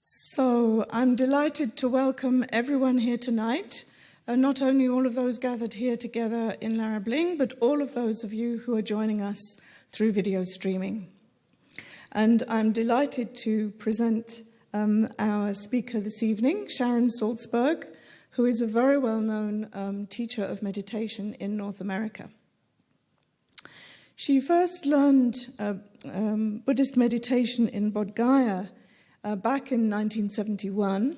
So I'm delighted to welcome everyone here tonight, not only all of those gathered here together in Lerab Ling, but all of those of you who are joining us through video streaming. And I'm delighted to present our speaker this evening, Sharon Salzberg, who is a very well-known teacher of meditation in North America. She first learned Buddhist meditation in Bodh Gaya back in 1971,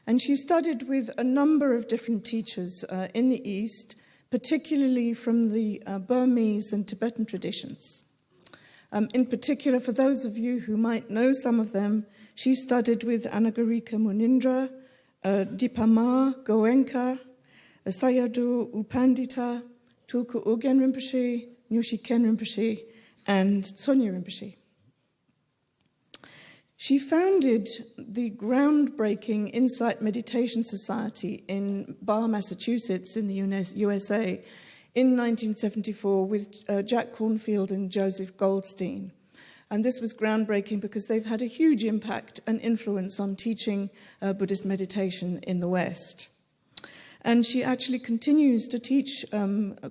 and she studied with a number of different teachers in the East, particularly from the Burmese and Tibetan traditions. In particular, for those of you who might know some of them, she studied with Anagarika Munindra, Dipama Goenka, Sayadaw U Pandita, Tulku Urgen Rinpoche, Nyushi Ken Rinpoche, and Tsonya Rinpoche. She founded the groundbreaking Insight Meditation Society in Bar, Massachusetts, in the USA, in 1974 with Jack Cornfield and Joseph Goldstein. And this was groundbreaking because they've had a huge impact and influence on teaching Buddhist meditation in the West. And she actually continues to teach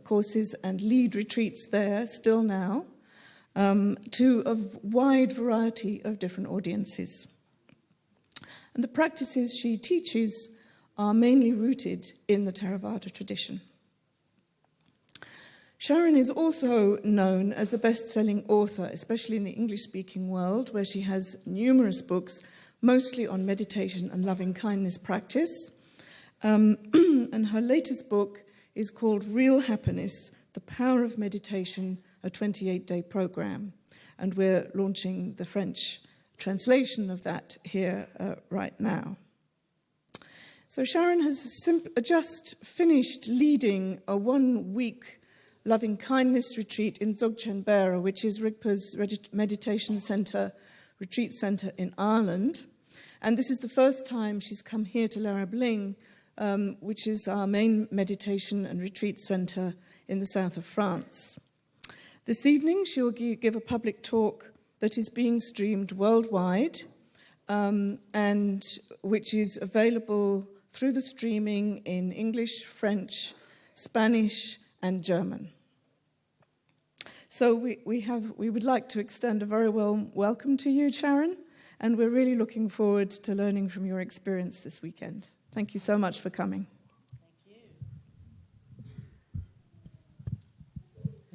courses and lead retreats there still now, to a wide variety of different audiences. And the practices she teaches are mainly rooted in the Theravada tradition. Sharon is also known as a best-selling author, especially in the English-speaking world, where she has numerous books, mostly on meditation and loving-kindness practice. And her latest book is called Real Happiness, The Power of Meditation, a 28-day program. And we're launching the French translation of that here right now. So Sharon has just finished leading a one-week loving-kindness retreat in Dzogchen Beara, which is Rigpa's meditation center, retreat center in Ireland. And this is the first time she's come here to Lerab Ling, which is our main meditation and retreat center in the south of France. This evening, she'll give a public talk that is being streamed worldwide and which is available through the streaming in English, French, Spanish, and German. So we would like to extend a very warm welcome to you, Sharon, and we're really looking forward to learning from your experience this weekend. Thank you so much for coming.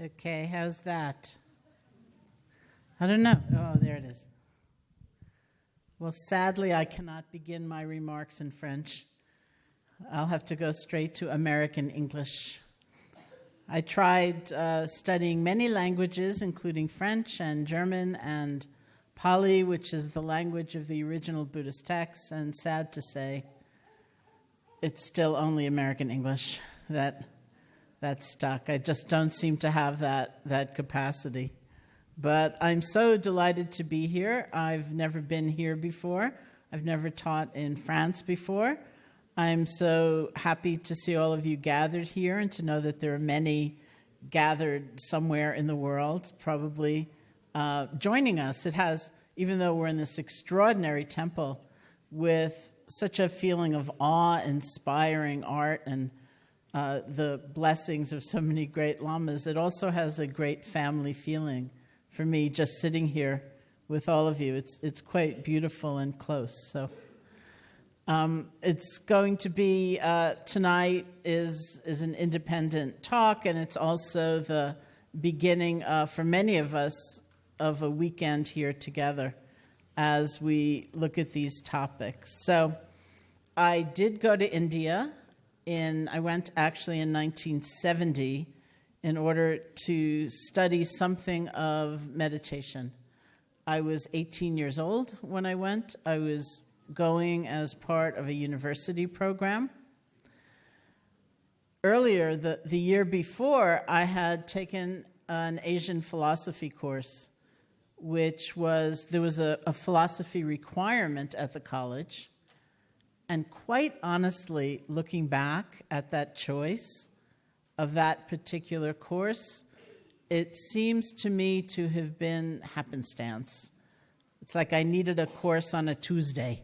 Okay, how's that? I don't know. Oh, there it is. Well, sadly, I cannot begin my remarks in French. I'll have to go straight to American English. I tried studying many languages, including French and German and Pali, which is the language of the original Buddhist texts, and sad to say, it's still only American English that's stuck. I just don't seem to have that capacity. But I'm so delighted to be here. I've never been here before. I've never taught in France before. I'm so happy to see all of you gathered here and to know that there are many gathered somewhere in the world, probably joining us. It has, even though we're in this extraordinary temple with such a feeling of awe-inspiring art and the blessings of so many great lamas, it also has a great family feeling for me just sitting here with all of you. It's quite beautiful and close. So it's going to be, tonight is an independent talk, and it's also the beginning for many of us of a weekend here together as we look at these topics. So I did go to India. I went actually in 1970 in order to study something of meditation. I was 18 years old when I went. I was going as part of a university program. Earlier, the year before, I had taken an Asian philosophy course, there was a philosophy requirement at the college. And quite honestly, looking back at that choice of that particular course, it seems to me to have been happenstance. It's like I needed a course on a Tuesday,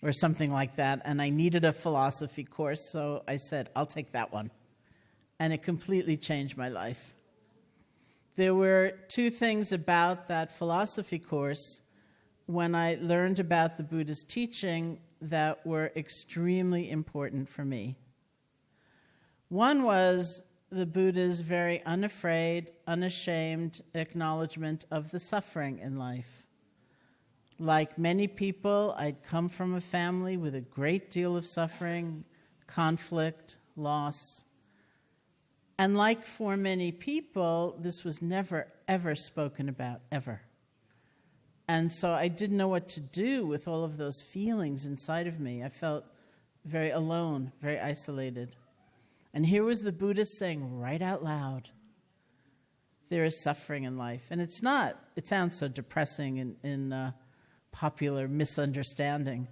or something like that, and I needed a philosophy course, so I said, I'll take that one. And it completely changed my life. There were two things about that philosophy course when I learned about the Buddha's teaching that were extremely important for me. One was the Buddha's very unafraid, unashamed acknowledgement of the suffering in life. Like many people, I'd come from a family with a great deal of suffering, conflict, loss. And like for many people, this was never, ever spoken about, ever. And so I didn't know what to do with all of those feelings inside of me. I felt very alone, very isolated. And here was the Buddha saying right out loud, there is suffering in life. And it's not, it sounds so depressing in popular misunderstanding.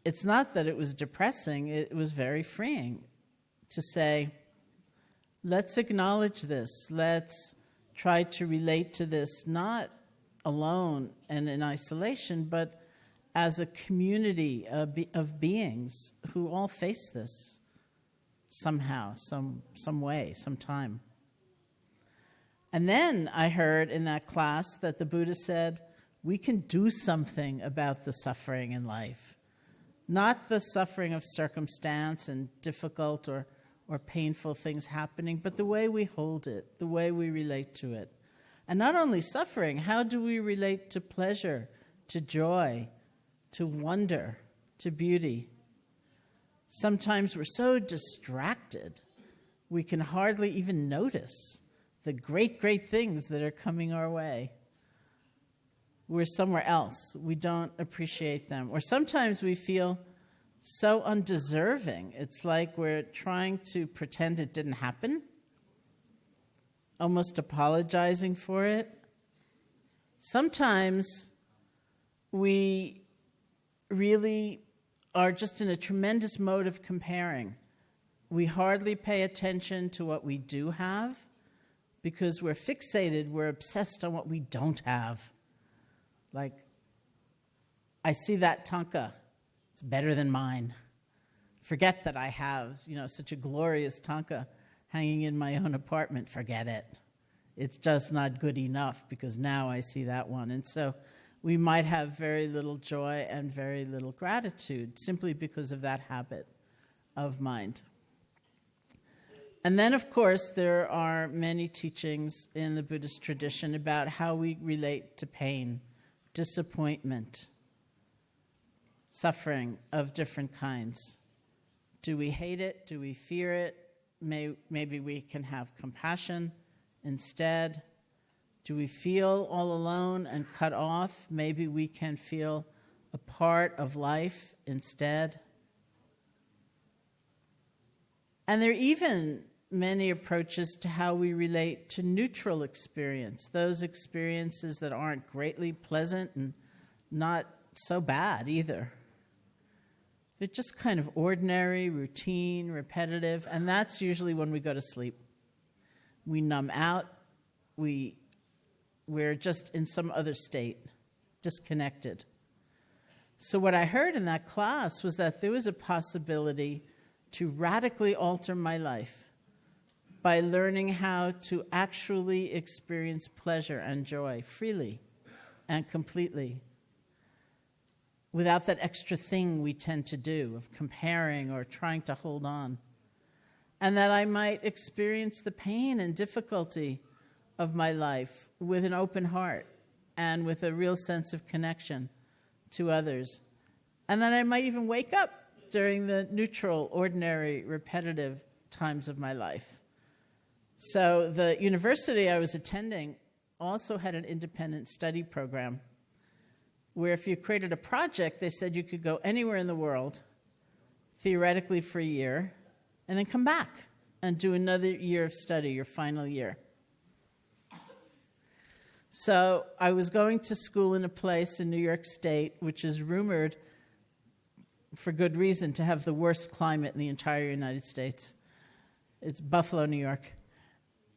It's not that it was depressing, it was very freeing to say, let's acknowledge this. Let's try to relate to this, not alone and in isolation, but as a community of beings who all face this somehow, some way, sometime. And then I heard in that class that the Buddha said, we can do something about the suffering in life. Not the suffering of circumstance and difficult or painful things happening, but the way we hold it, the way we relate to it. And not only suffering, how do we relate to pleasure, to joy, to wonder, to beauty? Sometimes we're so distracted, we can hardly even notice the great, great things that are coming our way. We're somewhere else. We don't appreciate them. Or sometimes we feel so undeserving. It's like we're trying to pretend it didn't happen, almost apologizing for it. Sometimes we really are just in a tremendous mode of comparing. We hardly pay attention to what we do have because we're fixated, we're obsessed on what we don't have. Like, I see that tanka, it's better than mine. Forget that I have, such a glorious tanka hanging in my own apartment. Forget it. It's just not good enough because now I see that one. And so we might have very little joy and very little gratitude simply because of that habit of mind. And then, of course, there are many teachings in the Buddhist tradition about how we relate to pain, disappointment, suffering of different kinds. Do we hate it? Do we fear it? Maybe we can have compassion instead. Do we feel all alone and cut off? Maybe we can feel a part of life instead. And there are even many approaches to how we relate to neutral experience, those experiences that aren't greatly pleasant and not so bad either. They're just kind of ordinary, routine, repetitive, and that's usually when we go to sleep. We numb out, we're just in some other state, disconnected. So what I heard in that class was that there was a possibility to radically alter my life by learning how to actually experience pleasure and joy freely and completely, without that extra thing we tend to do of comparing or trying to hold on. And that I might experience the pain and difficulty of my life with an open heart and with a real sense of connection to others. And that I might even wake up during the neutral, ordinary, repetitive times of my life. So the university I was attending also had an independent study program where if you created a project, they said you could go anywhere in the world, theoretically for a year, and then come back and do another year of study, your final year. So I was going to school in a place in New York State, which is rumored, for good reason, to have the worst climate in the entire United States. It's Buffalo, New York.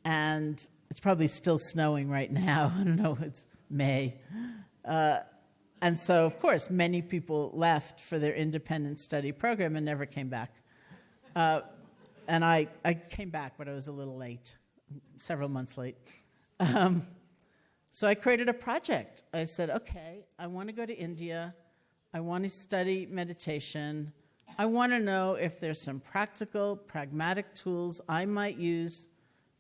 And it's probably still snowing right now. I don't know, it's May. And so, of course, many people left for their independent study program and never came back. And I came back, but I was a little late, several months late. So I created a project. I said, okay, I want to go to India. I want to study meditation. I want to know if there's some practical, pragmatic tools I might use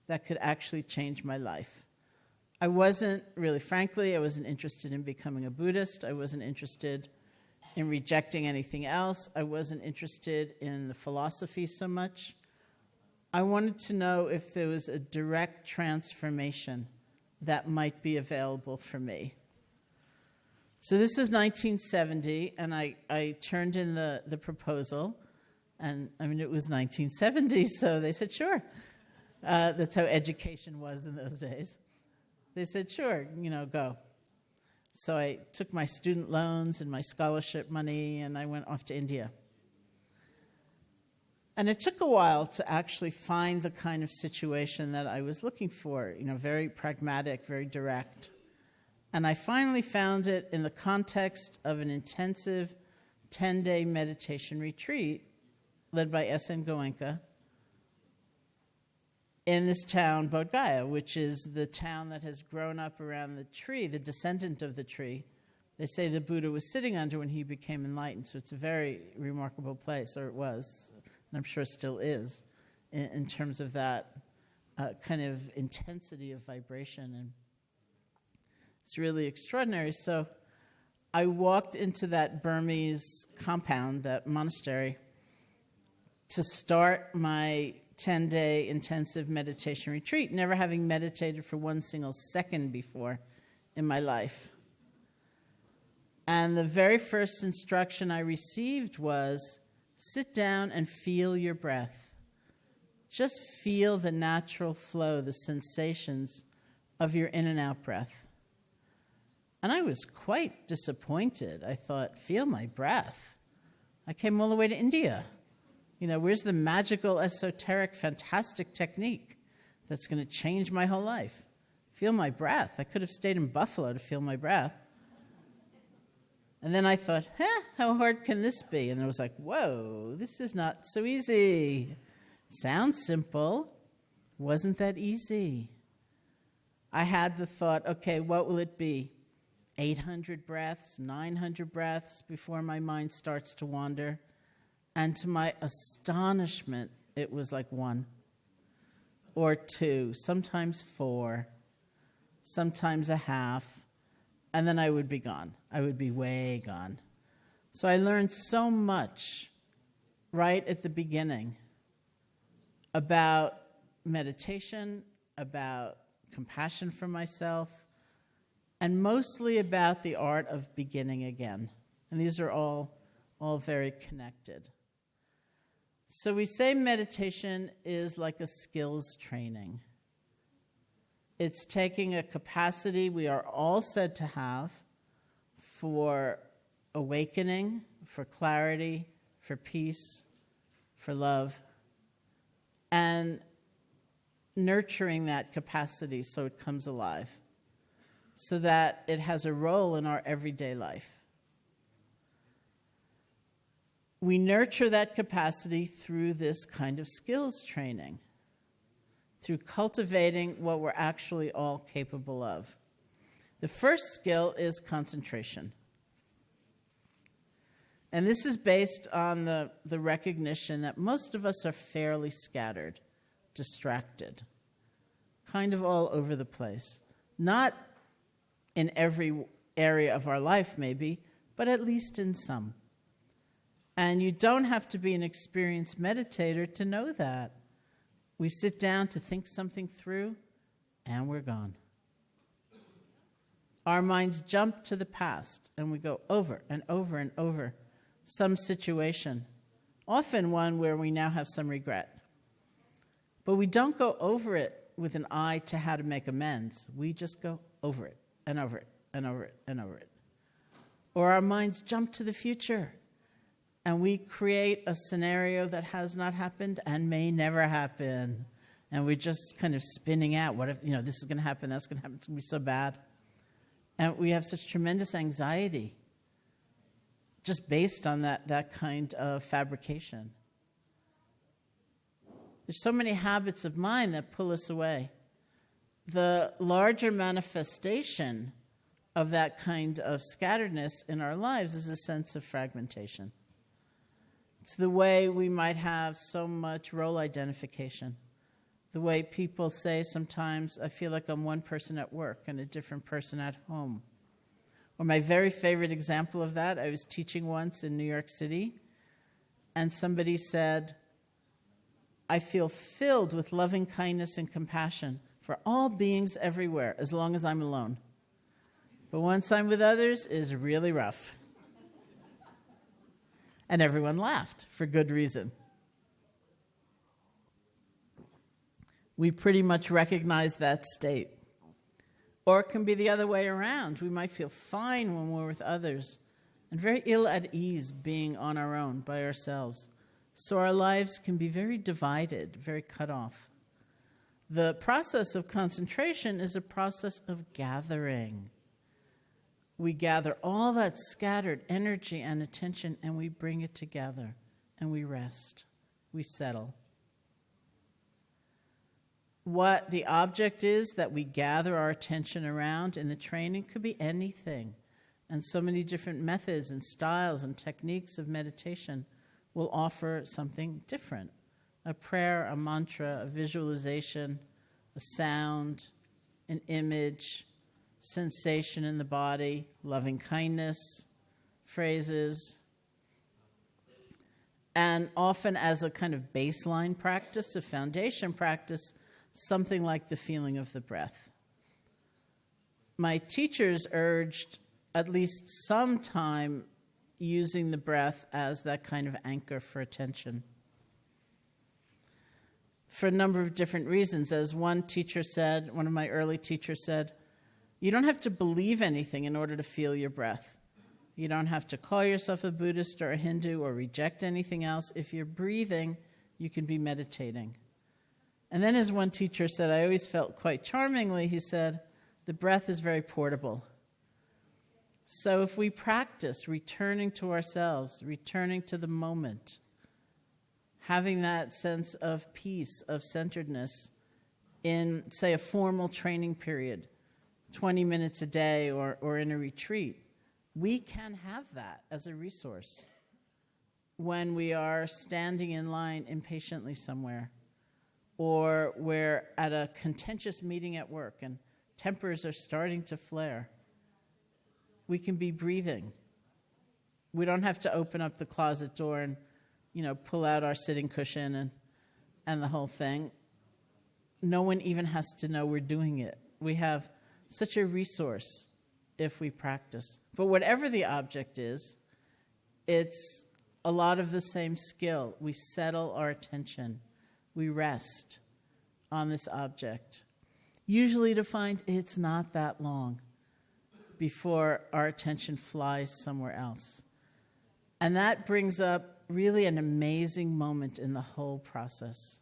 that could actually change my life. I wasn't interested in becoming a Buddhist. I wasn't interested in rejecting anything else. I wasn't interested in the philosophy so much. I wanted to know if there was a direct transformation that might be available for me. So this is 1970, and I turned in the proposal, and it was 1970, so they said, sure. That's how education was in those days. They said, sure, go. So I took my student loans and my scholarship money, and I went off to India. And it took a while to actually find the kind of situation that I was looking for, very pragmatic, very direct. And I finally found it in the context of an intensive 10-day meditation retreat led by S.N. Goenka in this town, Bodh Gaya, which is the town that has grown up around the tree, the descendant of the tree. They say the Buddha was sitting under when he became enlightened, so it's a very remarkable place, or it was, and I'm sure still is, in terms of that kind of intensity of vibration. And it's really extraordinary. So I walked into that Burmese compound, that monastery, to start my 10-day intensive meditation retreat, never having meditated for one single second before in my life. And the very first instruction I received was, sit down and feel your breath. Just feel the natural flow, the sensations of your in and out breath. And I was quite disappointed. I thought, feel my breath? I came all the way to India. Where's the magical, esoteric, fantastic technique that's going to change my whole life? Feel my breath. I could have stayed in Buffalo to feel my breath. And then I thought, how hard can this be? And I was like, whoa, this is not so easy. Sounds simple. Wasn't that easy? I had the thought, okay, what will it be? 800 breaths, 900 breaths before my mind starts to wander. And to my astonishment, it was like 1 or 2, sometimes 4, sometimes a half, and then I would be gone. I would be way gone. So I learned so much right at the beginning about meditation, about compassion for myself, and mostly about the art of beginning again. And these are all very connected. So we say meditation is like a skills training. It's taking a capacity we are all said to have for awakening, for clarity, for peace, for love, and nurturing that capacity so it comes alive, so that it has a role in our everyday life. We nurture that capacity through this kind of skills training, through cultivating what we're actually all capable of. The first skill is concentration. And this is based on the recognition that most of us are fairly scattered, distracted, kind of all over the place. Not in every area of our life, maybe, but at least in some. And you don't have to be an experienced meditator to know that. We sit down to think something through, and we're gone. Our minds jump to the past, and we go over and over and over some situation, often one where we now have some regret. But we don't go over it with an eye to how to make amends. We just go over it and over it and over it and over it. Or our minds jump to the future, and we create a scenario that has not happened and may never happen. And we're just kind of spinning out, what if, this is going to happen, that's going to happen, it's going to be so bad. And we have such tremendous anxiety just based on that kind of fabrication. There's so many habits of mind that pull us away. The larger manifestation of that kind of scatteredness in our lives is a sense of fragmentation. It's the way we might have so much role identification. The way people say sometimes, I feel like I'm one person at work and a different person at home. Or my very favorite example of that, I was teaching once in New York City, and somebody said, I feel filled with loving kindness and compassion for all beings everywhere, as long as I'm alone. But once I'm with others, is really rough. And everyone laughed, for good reason. We pretty much recognize that state. Or it can be the other way around. We might feel fine when we're with others, and very ill at ease being on our own, by ourselves. So our lives can be very divided, very cut off. The process of concentration is a process of gathering. We gather all that scattered energy and attention, and we bring it together, and we rest, we settle. What the object is that we gather our attention around in the training could be anything. And so many different methods and styles and techniques of meditation will offer something different. A prayer, a mantra, a visualization, a sound, an image, sensation in the body, loving kindness, phrases. And often as a kind of baseline practice, a foundation practice, something like the feeling of the breath. My teachers urged at least some time using the breath as that kind of anchor for attention. For a number of different reasons. As one teacher said, one of my early teachers said, you don't have to believe anything in order to feel your breath. You don't have to call yourself a Buddhist or a Hindu or reject anything else. If you're breathing, you can be meditating. And then as one teacher said, I always felt quite charmingly, he said, the breath is very portable. So if we practice returning to ourselves, returning to the moment, having that sense of peace, of centeredness in, say, a formal training period, 20 minutes a day or in a retreat, we can have that as a resource when we are standing in line impatiently somewhere, or we're at a contentious meeting at work and tempers are starting to flare. We can be breathing. We don't have to open up the closet door and, pull out our sitting cushion and the whole thing. No one even has to know we're doing it. We have such a resource if we practice. But whatever the object is, it's a lot of the same skill. We settle our attention. We rest on this object, usually to find it's not that long before our attention flies somewhere else. And that brings up really an amazing moment in the whole process.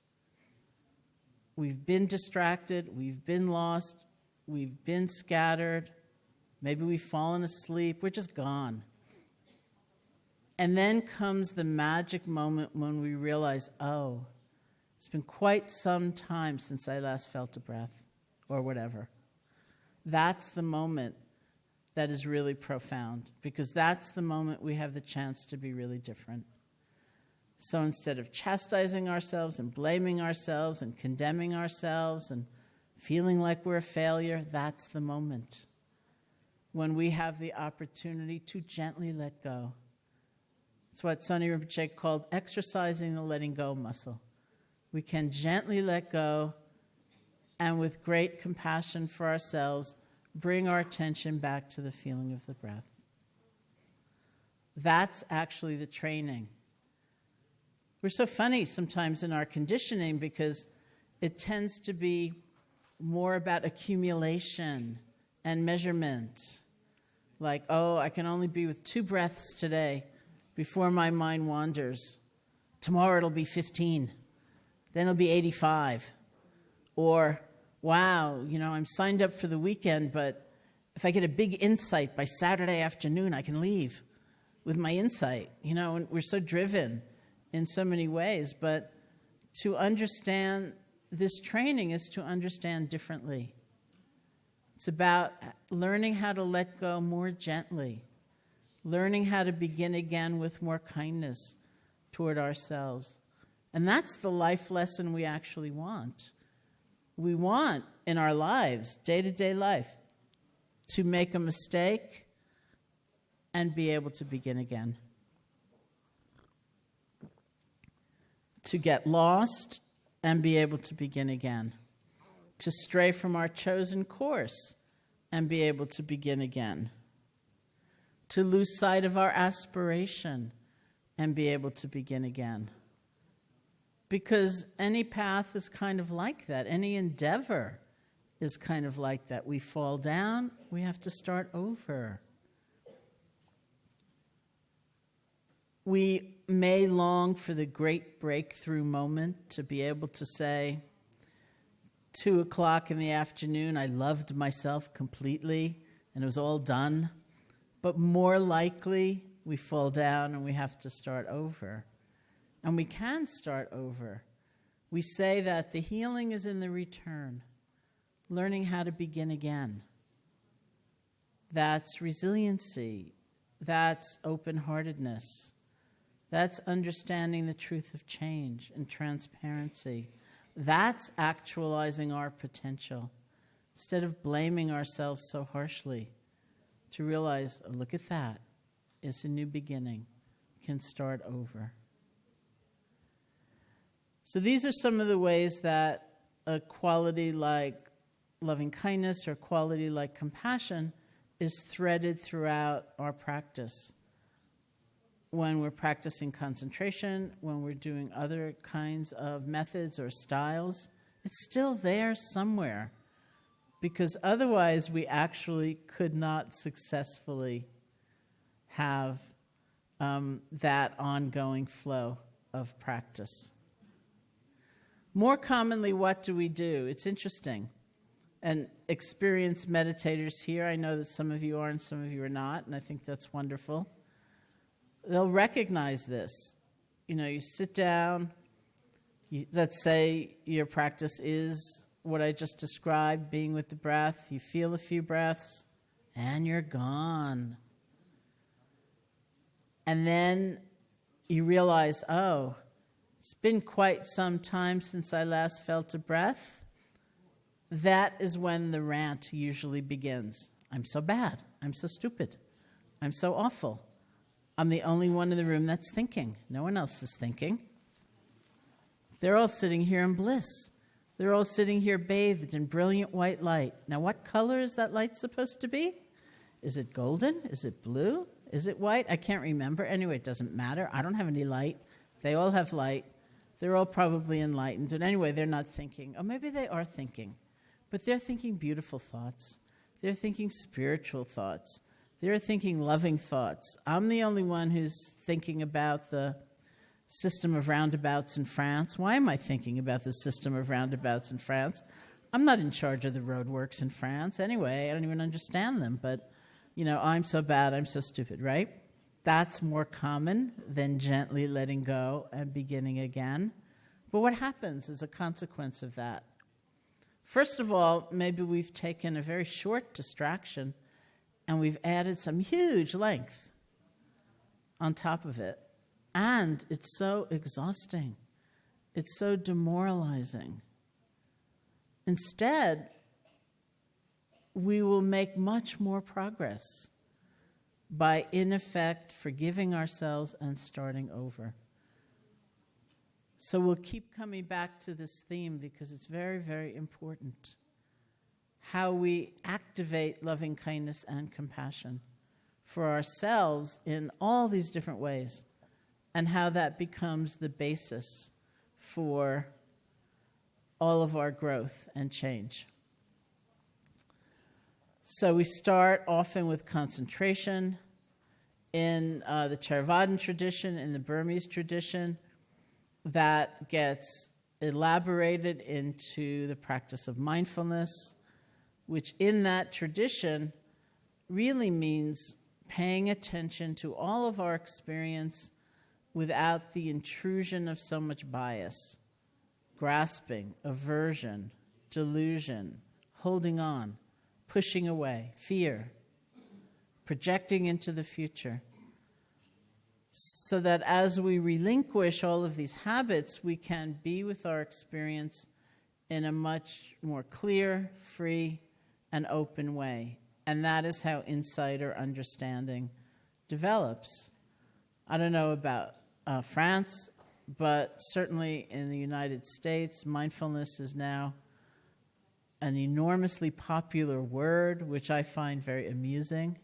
We've been distracted, we've been lost, we've been scattered, maybe we've fallen asleep, we're just gone. And then comes the magic moment when we realize, oh, it's been quite some time since I last felt a breath, or whatever. That's the moment that is really profound, because that's the moment we have the chance to be really different. So instead of chastising ourselves and blaming ourselves and condemning ourselves and feeling like we're a failure, that's the moment when we have the opportunity to gently let go. It's what Sonny Rinpoche called exercising the letting go muscle. We can gently let go and with great compassion for ourselves, bring our attention back to the feeling of the breath. That's actually the training. We're so funny sometimes in our conditioning because it tends to be more about accumulation and measurement. Like, oh, I can only be with 2 breaths today before my mind wanders. Tomorrow it'll be 15. Then it'll be 85. Or, wow, I'm signed up for the weekend, but if I get a big insight by Saturday afternoon, I can leave with my insight, and we're so driven in so many ways. But to understand this training is to understand differently. It's about learning how to let go more gently, learning how to begin again with more kindness toward ourselves. And that's the life lesson we actually want. We want in our lives, day-to-day life, to make a mistake and be able to begin again. To get lost and be able to begin again. To stray from our chosen course and be able to begin again. To lose sight of our aspiration and be able to begin again. Because any path is kind of like that. Any endeavor is kind of like that. We fall down, we have to start over. We may long for the great breakthrough moment to be able to say, 2 o'clock in the afternoon, I loved myself completely, and it was all done. But more likely, we fall down and we have to start over. And we can start over. We say that the healing is in the return, learning how to begin again. That's resiliency. That's open-heartedness. That's understanding the truth of change and transparency. That's actualizing our potential. Instead of blaming ourselves so harshly, to realize, oh, look at that. It's a new beginning. We can start over. So these are some of the ways that a quality like loving kindness or quality like compassion is threaded throughout our practice. When we're practicing concentration, when we're doing other kinds of methods or styles, it's still there somewhere. Because otherwise we actually could not successfully have that ongoing flow of practice. More commonly, what do we do? It's interesting. And experienced meditators here, I know that some of you are and some of you are not, and I think that's wonderful. They'll recognize this. You sit down, let's say your practice is what I just described, being with the breath. You feel a few breaths, and you're gone. And then you realize, oh, it's been quite some time since I last felt a breath. That is when the rant usually begins. I'm so bad. I'm so stupid. I'm so awful. I'm the only one in the room that's thinking. No one else is thinking. They're all sitting here in bliss. They're all sitting here bathed in brilliant white light. Now, what color is that light supposed to be? Is it golden? Is it blue? Is it white? I can't remember. Anyway, it doesn't matter. I don't have any light. They all have light. They're all probably enlightened. And anyway, they're not thinking. Or maybe they are thinking. But they're thinking beautiful thoughts. They're thinking spiritual thoughts. They're thinking loving thoughts. I'm the only one who's thinking about the system of roundabouts in France. Why am I thinking about the system of roundabouts in France? I'm not in charge of the roadworks in France. Anyway, I don't even understand them. But, I'm so bad, I'm so stupid, right? That's more common than gently letting go and beginning again. But what happens as a consequence of that? First of all, maybe we've taken a very short distraction and we've added some huge length on top of it. And it's so exhausting. It's so demoralizing. Instead, we will make much more progress by, in effect, forgiving ourselves and starting over. So we'll keep coming back to this theme because it's very, very important. How we activate loving kindness and compassion for ourselves in all these different ways, and how that becomes the basis for all of our growth and change. So we start often with concentration. In the Theravadan tradition, in the Burmese tradition, that gets elaborated into the practice of mindfulness, which in that tradition really means paying attention to all of our experience without the intrusion of so much bias, grasping, aversion, delusion, holding on, pushing away, fear, projecting into the future, so that as we relinquish all of these habits, we can be with our experience in a much more clear, free, and open way. And that is how insight or understanding develops. I don't know about France, but certainly in the United States, mindfulness is now an enormously popular word, which I find very amusing.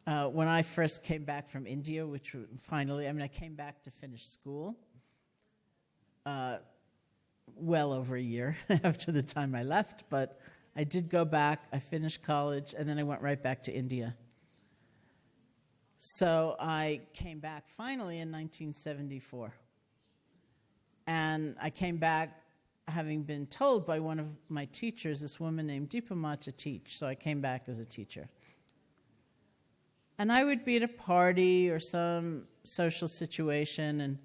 When I first came back from India, I came back to finish school well over a year after the time I left, but I did go back, I finished college, and then I went right back to India. So I came back finally in 1974. And I came back having been told by one of my teachers, this woman named Deepama, to teach. So I came back as a teacher. And I would be at a party or some social situation, and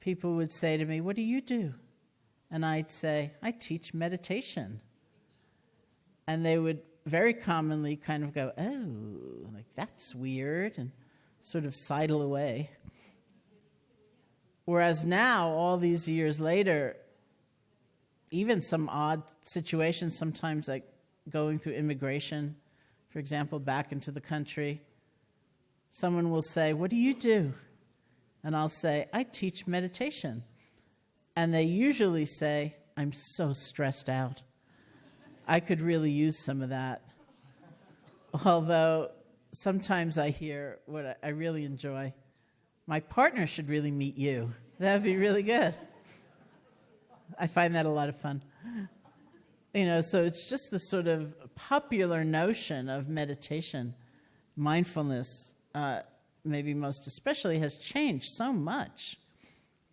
people would say to me, "What do you do?" And I'd say, "I teach meditation." And they would very commonly kind of go, "Oh, like that's weird," and sort of sidle away. Whereas now, all these years later, even some odd situations, sometimes like going through immigration, for example, back into the country, someone will say, "What do you do?" And I'll say, "I teach meditation." And they usually say, "I'm so stressed out. I could really use some of that." Although sometimes I hear what I really enjoy, "My partner should really meet you. That would be really good." I find that a lot of fun. So it's just the sort of popular notion of meditation, mindfulness, maybe most especially, has changed so much,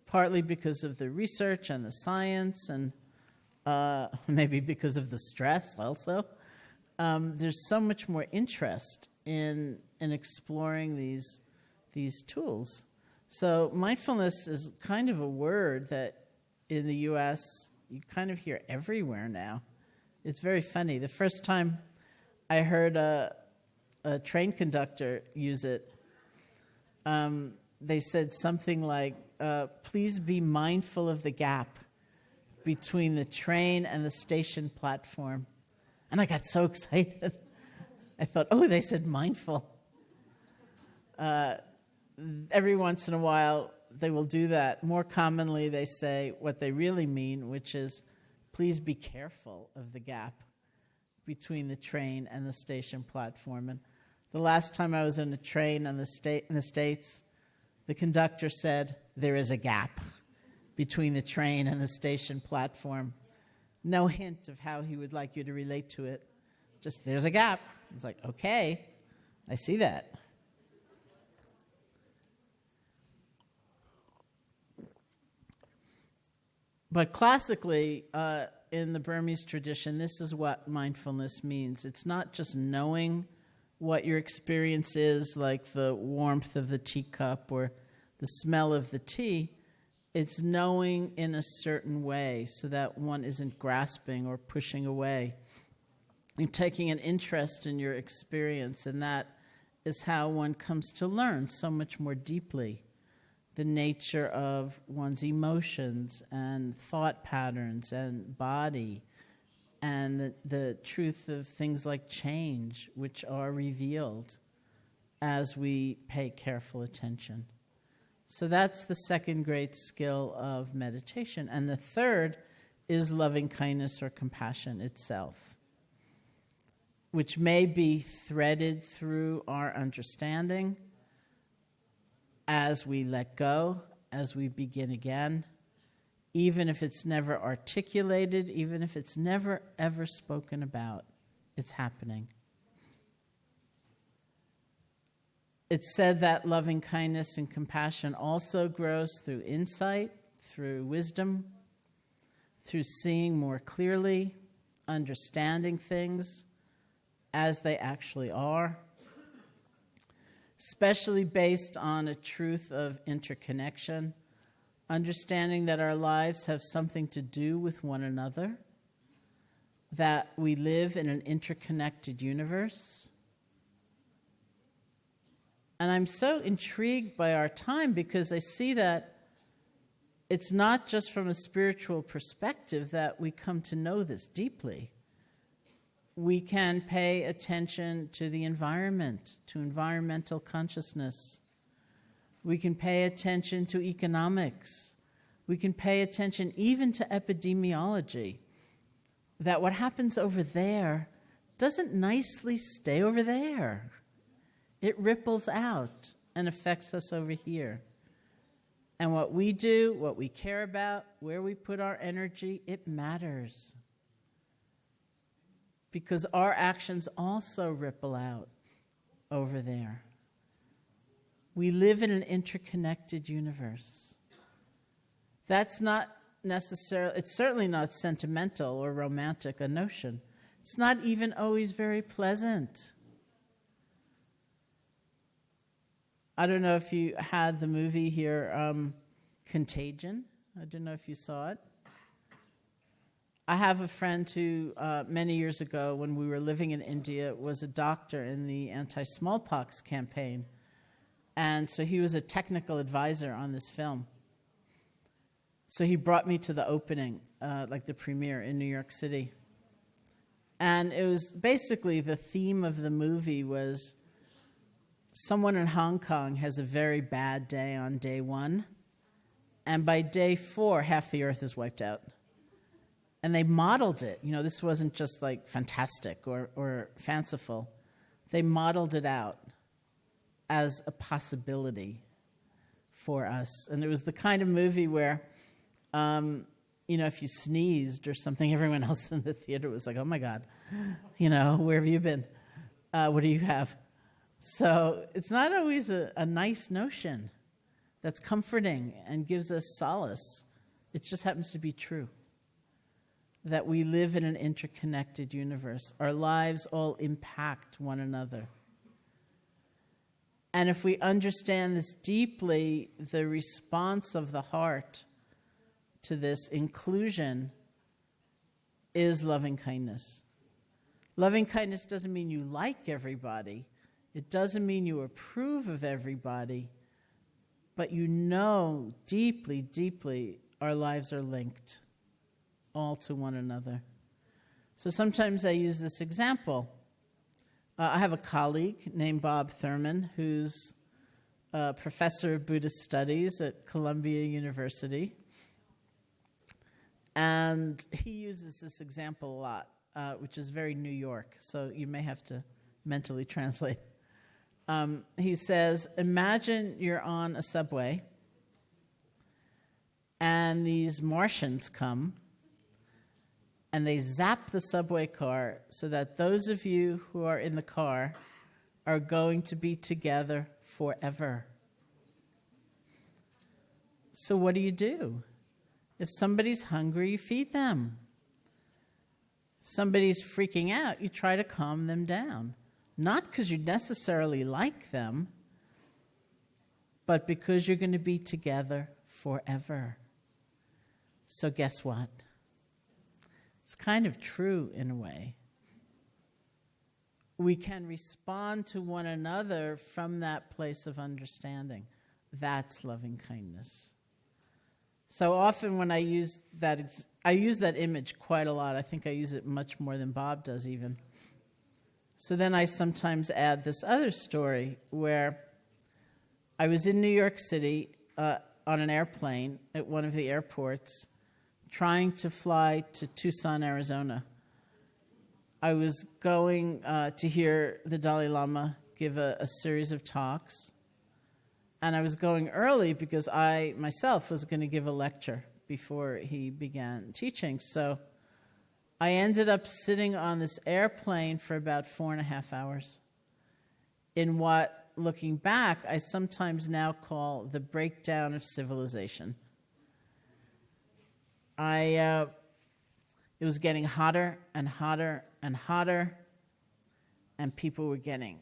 partly because of the research and the science, and maybe because of the stress also. There's so much more interest in exploring these tools. So mindfulness is kind of a word that in the U.S. you kind of hear everywhere now. It's very funny. The first time I heard a train conductor use it, they said something like, "Please be mindful of the gap between the train and the station platform." And I got so excited. I thought, oh, they said mindful. Every once in a while, they will do that. More commonly, they say what they really mean, which is, please be careful of the gap between the train and the station platform. And the last time I was in a train in the States, the conductor said, "There is a gap between the train and the station platform." No hint of how he would like you to relate to it. Just, there's a gap. It's like, okay, I see that. But classically, in the Burmese tradition, this is what mindfulness means. It's not just knowing what your experience is, like the warmth of the teacup or the smell of the tea. It's knowing in a certain way so that one isn't grasping or pushing away. You're taking an interest in your experience, and that is how one comes to learn so much more deeply the nature of one's emotions and thought patterns and body, and the truth of things like change, which are revealed as we pay careful attention. So that's the second great skill of meditation. And the third is loving kindness or compassion itself, which may be threaded through our understanding as we let go, as we begin again, even if it's never articulated, even if it's never ever spoken about, it's happening. It's said that loving kindness and compassion also grows through insight, through wisdom, through seeing more clearly, understanding things as they actually are, especially based on a truth of interconnection, understanding that our lives have something to do with one another, that we live in an interconnected universe. And I'm so intrigued by our time because I see that it's not just from a spiritual perspective that we come to know this deeply. We can pay attention to the environment, to environmental consciousness. We can pay attention to economics. We can pay attention even to epidemiology, that what happens over there doesn't nicely stay over there. It ripples out and affects us over here. And what we do, what we care about, where we put our energy, it matters. Because our actions also ripple out over there. We live in an interconnected universe. That's not necessarily, it's certainly not sentimental or romantic a notion. It's not even always very pleasant. I don't know if you had the movie here, Contagion. I don't know if you saw it. I have a friend who, many years ago, when we were living in India, was a doctor in the anti-smallpox campaign. And so he was a technical advisor on this film. So he brought me to the opening, like the premiere in New York City. And it was basically the theme of the movie was someone in Hong Kong has a very bad day on day 1, and by day 4, half the earth is wiped out. And they modeled it. You know, this wasn't just like fantastic or fanciful. They modeled it out as a possibility for us. And it was the kind of movie where, if you sneezed or something, everyone else in the theater was like, oh my God, where have you been? What do you have? So it's not always a nice notion that's comforting and gives us solace. It just happens to be true that we live in an interconnected universe. Our lives all impact one another. And if we understand this deeply, the response of the heart to this inclusion is loving kindness. Loving kindness doesn't mean you like everybody. It doesn't mean you approve of everybody. But you know deeply, deeply our lives are linked all to one another. So sometimes I use this example. I have a colleague named Bob Thurman who's a professor of Buddhist studies at Columbia University. And he uses this example a lot, which is very New York, so you may have to mentally translate. He says, imagine you're on a subway and these Martians come and they zap the subway car so that those of you who are in the car are going to be together forever. So what do? If somebody's hungry, you feed them. If somebody's freaking out, you try to calm them down. Not because you necessarily like them, but because you're going to be together forever. So guess what? It's kind of true in a way. We can respond to one another from that place of understanding. That's loving kindness. So often when I use that, I use that image quite a lot. I think I use it much more than Bob does even. So then I sometimes add this other story where I was in New York City on an airplane at one of the airports trying to fly to Tucson, Arizona. I was going to hear the Dalai Lama give a series of talks. And I was going early because I myself was going to give a lecture before he began teaching. So I ended up sitting on this airplane for about 4.5 hours in what, looking back, I sometimes now call the breakdown of civilization. It was getting hotter and hotter and hotter, and people were getting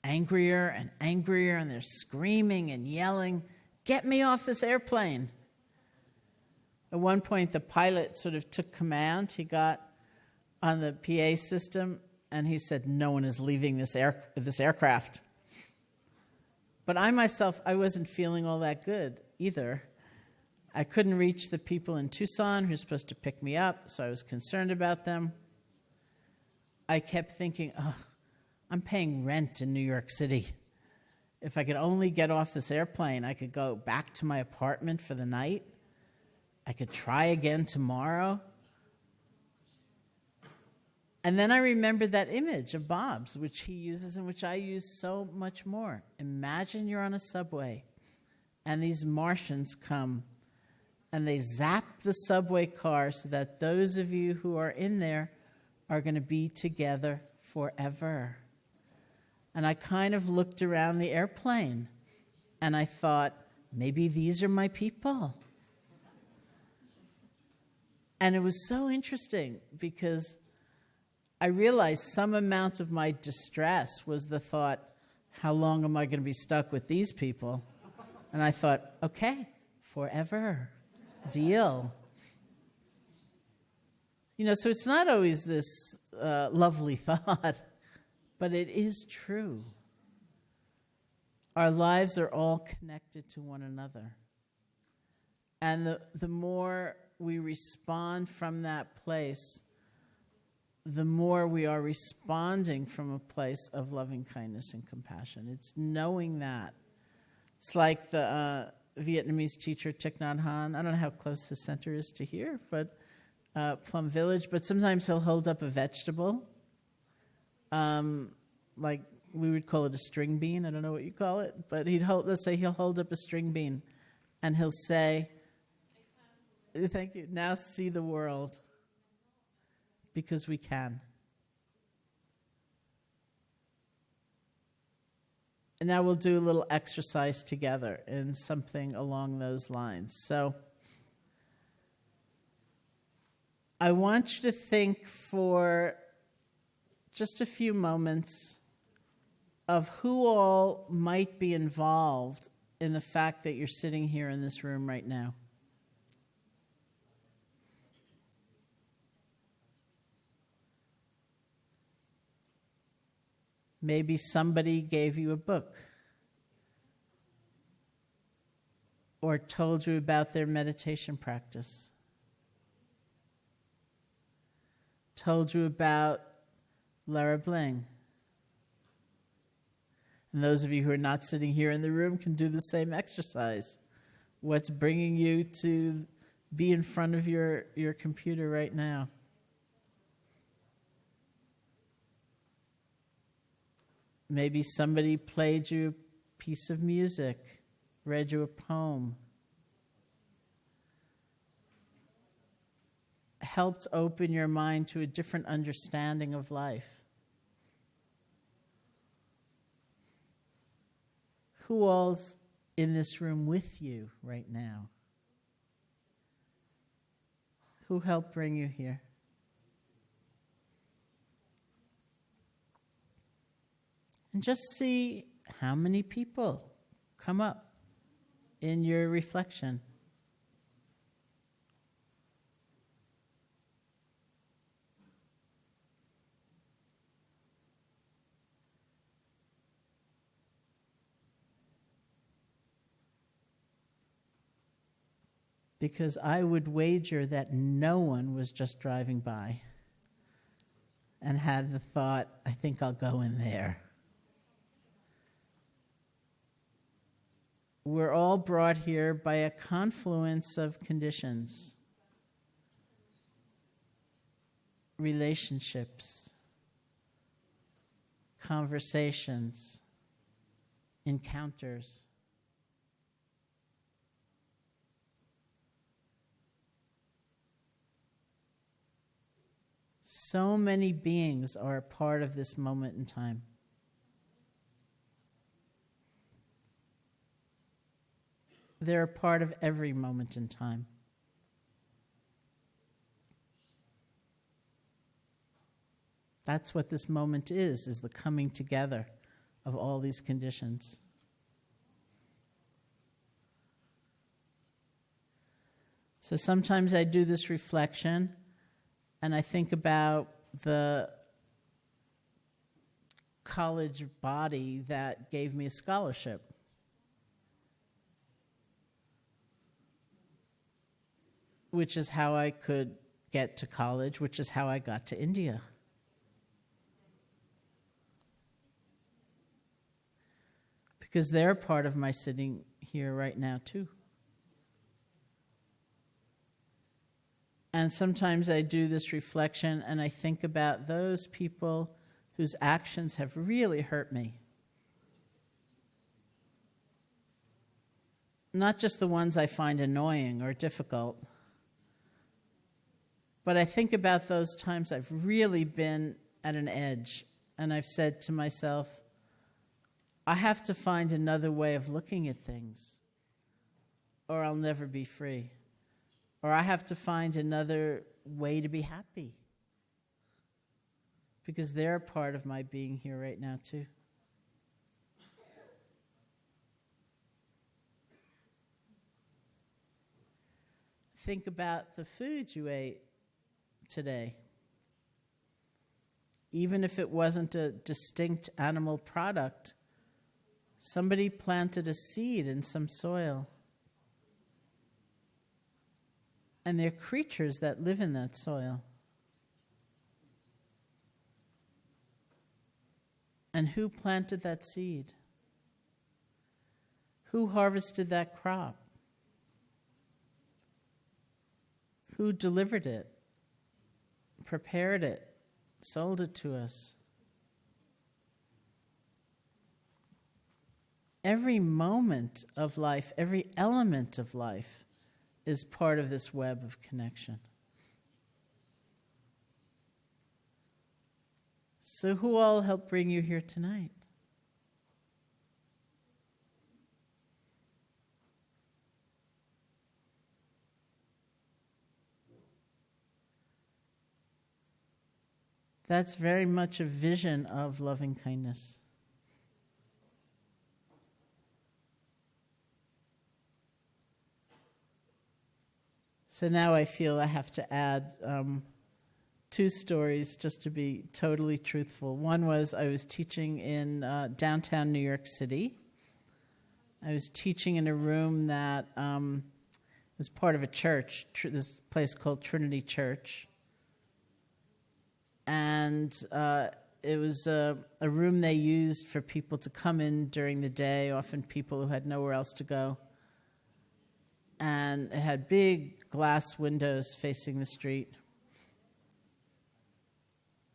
angrier and angrier, and they're screaming and yelling, "Get me off this airplane." At one point, the pilot sort of took command. He got on the PA system, and he said, "No one is leaving this aircraft." But I myself, I wasn't feeling all that good either. I couldn't reach the people in Tucson who were supposed to pick me up, so I was concerned about them. I kept thinking, I'm paying rent in New York City. If I could only get off this airplane, I could go back to my apartment for the night. I could try again tomorrow. And then I remembered that image of Bob's, which he uses and which I use so much more. Imagine you're on a subway, and these Martians come, and they zap the subway car so that those of you who are in there are going to be together forever. And I kind of looked around the airplane, and I thought, maybe these are my people. And it was so interesting because I realized some amount of my distress was the thought, how long am I going to be stuck with these people? And I thought, okay, forever, deal. So it's not always this lovely thought, but it is true. Our lives are all connected to one another. And the more we respond from that place, the more we are responding from a place of loving kindness and compassion. It's knowing that. It's like the Vietnamese teacher Thich Nhat Hanh. I don't know how close his center is to here, but Plum Village. But sometimes he'll hold up a vegetable, like we would call it a string bean. I don't know what you call it, but let's say he'll hold up a string bean, and he'll say, "Thank you. Now see the world." Because we can. And now we'll do a little exercise together in something along those lines. So I want you to think for just a few moments of who all might be involved in the fact that you're sitting here in this room right now. Maybe somebody gave you a book or told you about their meditation practice, told you about Lerab Ling. And those of you who are not sitting here in the room can do the same exercise. What's bringing you to be in front of your computer right now? Maybe somebody played you a piece of music, read you a poem, helped open your mind to a different understanding of life. Who all's in this room with you right now? Who helped bring you here? And just see how many people come up in your reflection. Because I would wager that no one was just driving by and had the thought, I think I'll go in there. We're all brought here by a confluence of conditions, relationships, conversations, encounters. So many beings are a part of this moment in time. They're a part of every moment in time. That's what this moment is the coming together of all these conditions. So sometimes I do this reflection and I think about the college body that gave me a scholarship. Which is how I could get to college, which is how I got to India. Because they're part of my sitting here right now, too. And sometimes I do this reflection and I think about those people whose actions have really hurt me. Not just the ones I find annoying or difficult, but I think about those times I've really been at an edge and I've said to myself, I have to find another way of looking at things or I'll never be free. Or I have to find another way to be happy. Because they're a part of my being here right now, too. Think about the food you ate today. Even if it wasn't a distinct animal product, somebody planted a seed in some soil. And there are creatures that live in that soil. And who planted that seed? Who harvested that crop? Who delivered it, prepared it, sold it to us? Every moment of life, every element of life is part of this web of connection. So who all helped bring you here tonight? That's very much a vision of loving kindness. So now I feel I have to add two stories just to be totally truthful. One was I was teaching in downtown New York City. I was teaching in a room that was part of a church, this place called Trinity Church. And it was a room they used for people to come in during the day, often people who had nowhere else to go. And it had big glass windows facing the street.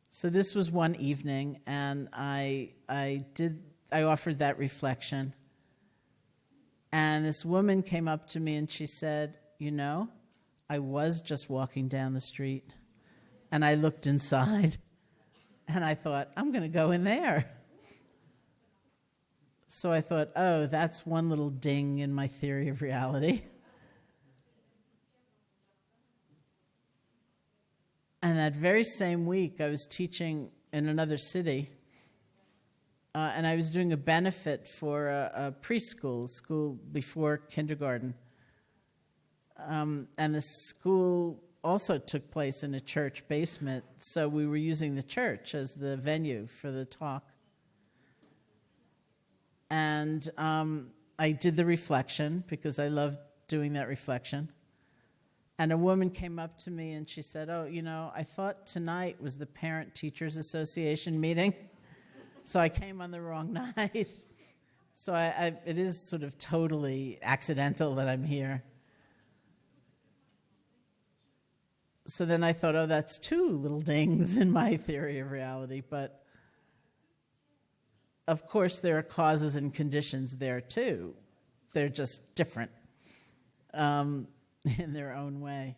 So this was one evening, and I offered that reflection. And this woman came up to me and she said, "You know, I was just walking down the street, and I looked inside, and I thought, I'm going to go in there." So I thought, oh, that's one little ding in my theory of reality. And that very same week, I was teaching in another city, and I was doing a benefit for a preschool, school before kindergarten. And the school also took place in a church basement, so we were using the church as the venue for the talk. And I did the reflection, because I loved doing that reflection. And a woman came up to me and she said, "Oh, you know, I thought tonight was the Parent Teachers Association meeting, so I came on the wrong night." So it is sort of totally accidental that I'm here. So then I thought, oh, that's two little dings in my theory of reality. But of course, there are causes and conditions there too. They're just different. In their own way.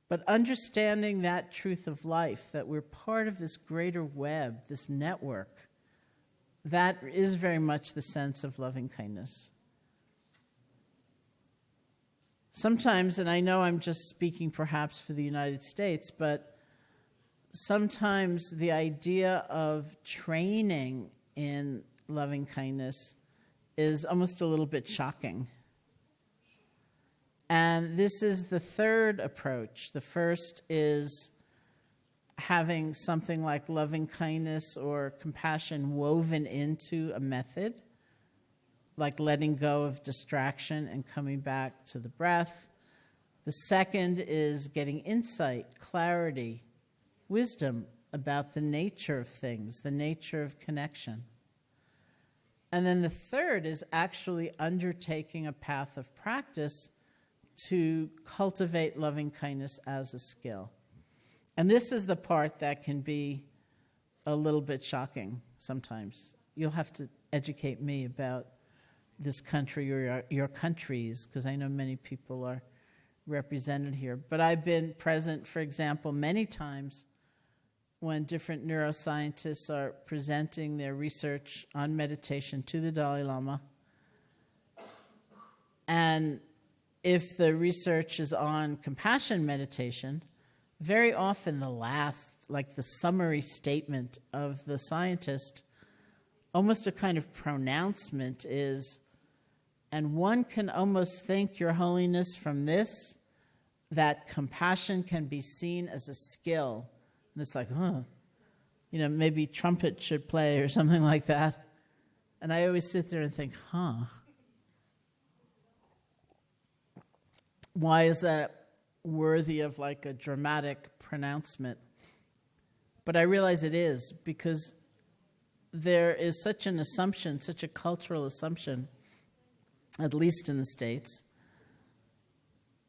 But understanding that truth of life, that we're part of this greater web, this network, that is very much the sense of loving kindness. Sometimes, and I know I'm just speaking perhaps for the United States, but sometimes the idea of training in loving kindness is almost a little bit shocking. And this is the third approach. The first is having something like loving kindness or compassion woven into a method, like letting go of distraction and coming back to the breath. The second is getting insight, clarity, wisdom about the nature of things, the nature of connection. And then the third is actually undertaking a path of practice to cultivate loving kindness as a skill. And this is the part that can be a little bit shocking sometimes. You'll have to educate me about this country or your countries, because I know many people are represented here. But I've been present, for example, many times when different neuroscientists are presenting their research on meditation to the Dalai Lama. And if the research is on compassion meditation, very often the last, like the summary statement of the scientist, almost a kind of pronouncement is, and one can almost think, Your Holiness, from this, that compassion can be seen as a skill. And it's like, maybe trumpet should play or something like that. And I always sit there and think, why is that worthy of like a dramatic pronouncement? But I realize it is, because there is such an assumption, such a cultural assumption, at least in the States,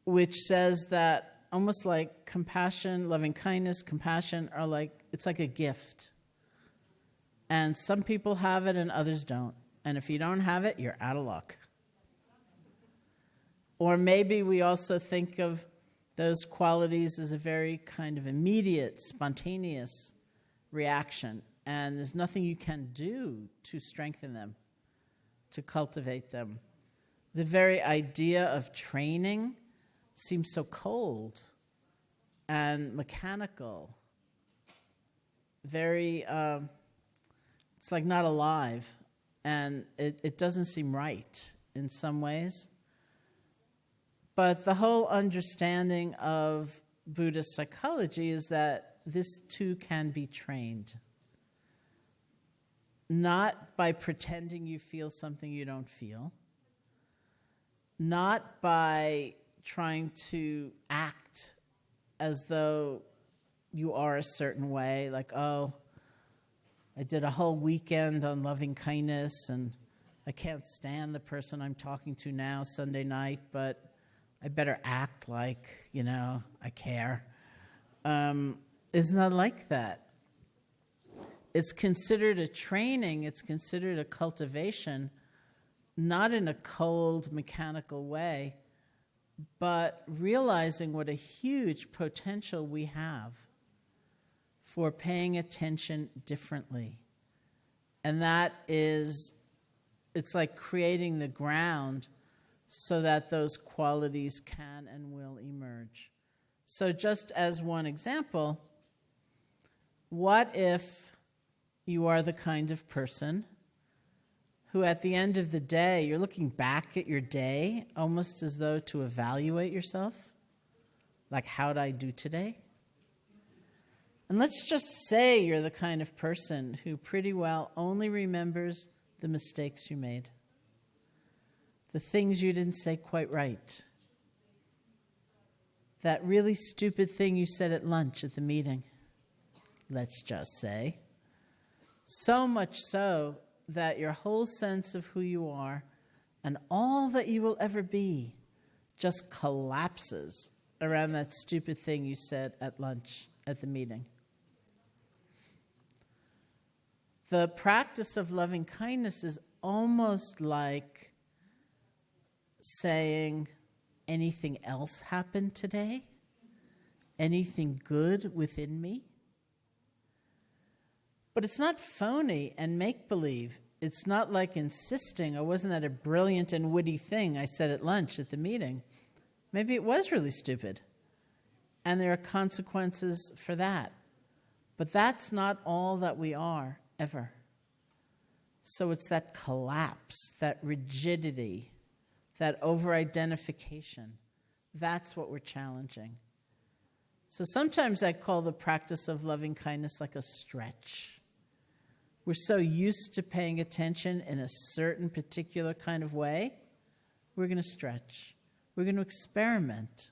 which says that almost like compassion, loving kindness, compassion are like, it's like a gift. And some people have it and others don't. And if you don't have it, you're out of luck. Or maybe we also think of those qualities as a very kind of immediate, spontaneous reaction. And there's nothing you can do to strengthen them, to cultivate them. The very idea of training seems so cold and mechanical. Very, it's like not alive. And it doesn't seem right in some ways. But the whole understanding of Buddhist psychology is that this too can be trained. Not by pretending you feel something you don't feel. Not by trying to act as though you are a certain way, like, I did a whole weekend on loving kindness and I can't stand the person I'm talking to now Sunday night, but I better act like, I care. It's not like that. It's considered a training, it's considered a cultivation, not in a cold, mechanical way, but realizing what a huge potential we have for paying attention differently. And that is, it's like creating the ground so that those qualities can and will emerge. So just as one example, what if you are the kind of person who at the end of the day, you're looking back at your day almost as though to evaluate yourself, like, how'd I do today? And let's just say you're the kind of person who pretty well only remembers the mistakes you made, the things you didn't say quite right, that really stupid thing you said at lunch at the meeting, let's just say. So much so that your whole sense of who you are and all that you will ever be just collapses around that stupid thing you said at lunch at the meeting. The practice of loving kindness is almost like saying, anything else happened today? Anything good within me? But it's not phony and make-believe. It's not like insisting, wasn't that a brilliant and witty thing I said at lunch at the meeting? Maybe it was really stupid. And there are consequences for that. But that's not all that we are, ever. So it's that collapse, that rigidity, that over-identification. That's what we're challenging. So sometimes I call the practice of loving kindness like a stretch. We're so used to paying attention in a certain particular kind of way, we're going to stretch. We're going to experiment.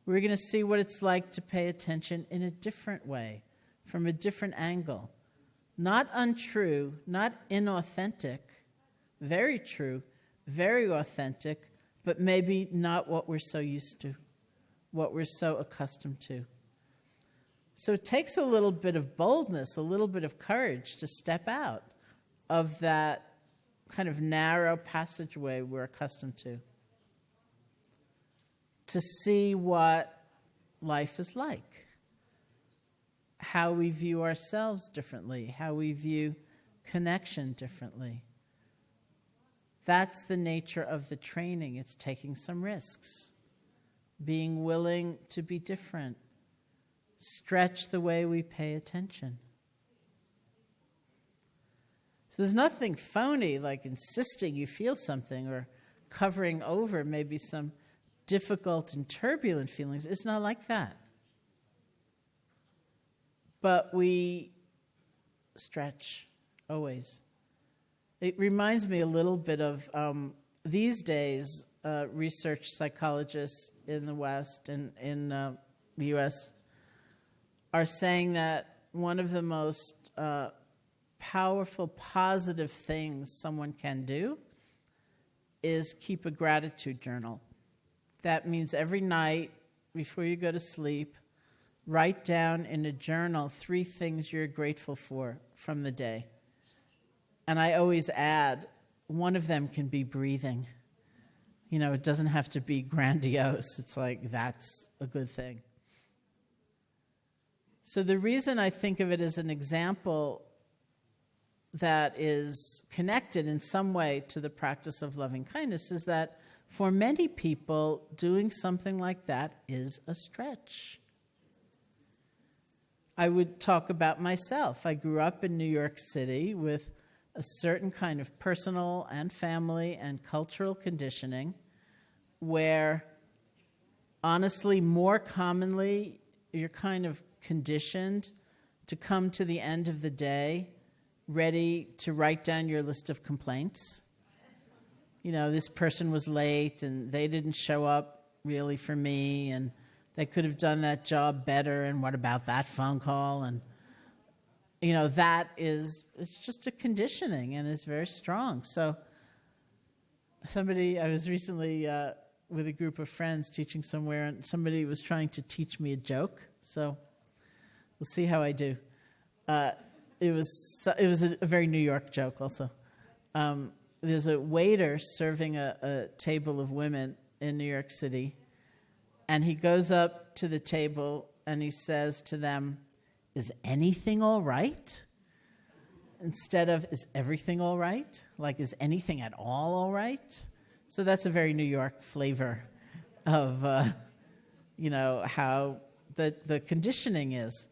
We're going to see what it's like to pay attention in a different way, from a different angle. Not untrue, not inauthentic, very true, very authentic, but maybe not what we're so used to, what we're so accustomed to. So it takes a little bit of boldness, a little bit of courage to step out of that kind of narrow passageway we're accustomed to see what life is like, how we view ourselves differently, how we view connection differently. That's the nature of the training. It's taking some risks, being willing to be different, stretch the way we pay attention. So there's nothing phony like insisting you feel something or covering over maybe some difficult and turbulent feelings. It's not like that. But we stretch, always. It reminds me a little bit of, these days, research psychologists in the West and in the U.S. are saying that one of the most powerful, positive things someone can do is keep a gratitude journal. That means every night, before you go to sleep, write down in a journal 3 things you're grateful for from the day. And I always add, one of them can be breathing. You know, it doesn't have to be grandiose. It's like, that's a good thing. So the reason I think of it as an example that is connected in some way to the practice of loving kindness is that for many people, doing something like that is a stretch. I would talk about myself. I grew up in New York City with a certain kind of personal and family and cultural conditioning where, honestly, more commonly, you're kind of conditioned to come to the end of the day ready to write down your list of complaints. You know, this person was late and they didn't show up really for me and they could have done that job better and what about that phone call? And, you know, it's just a conditioning and it's very strong. So I was recently with a group of friends teaching somewhere and somebody was trying to teach me a joke. So we'll see how I do. It was a very New York joke also. There's a waiter serving a table of women in New York City, and he goes up to the table and he says to them, "Is anything all right?" Instead of, "Is everything all right?" Like, "Is anything at all right?" So that's a very New York flavor of, how the conditioning is.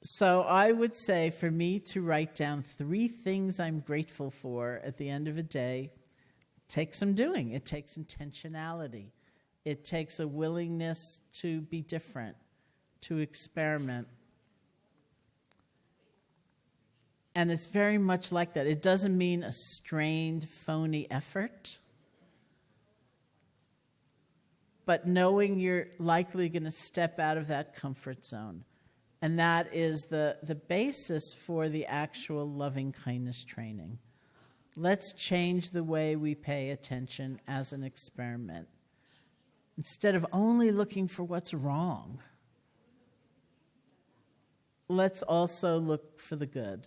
So I would say for me to write down 3 things I'm grateful for at the end of a day takes some doing. It takes intentionality. It takes a willingness to be different, to experiment. And it's very much like that. It doesn't mean a strained, phony effort, but knowing you're likely going to step out of that comfort zone. And that is the basis for the actual loving kindness training. Let's change the way we pay attention as an experiment. Instead of only looking for what's wrong, let's also look for the good.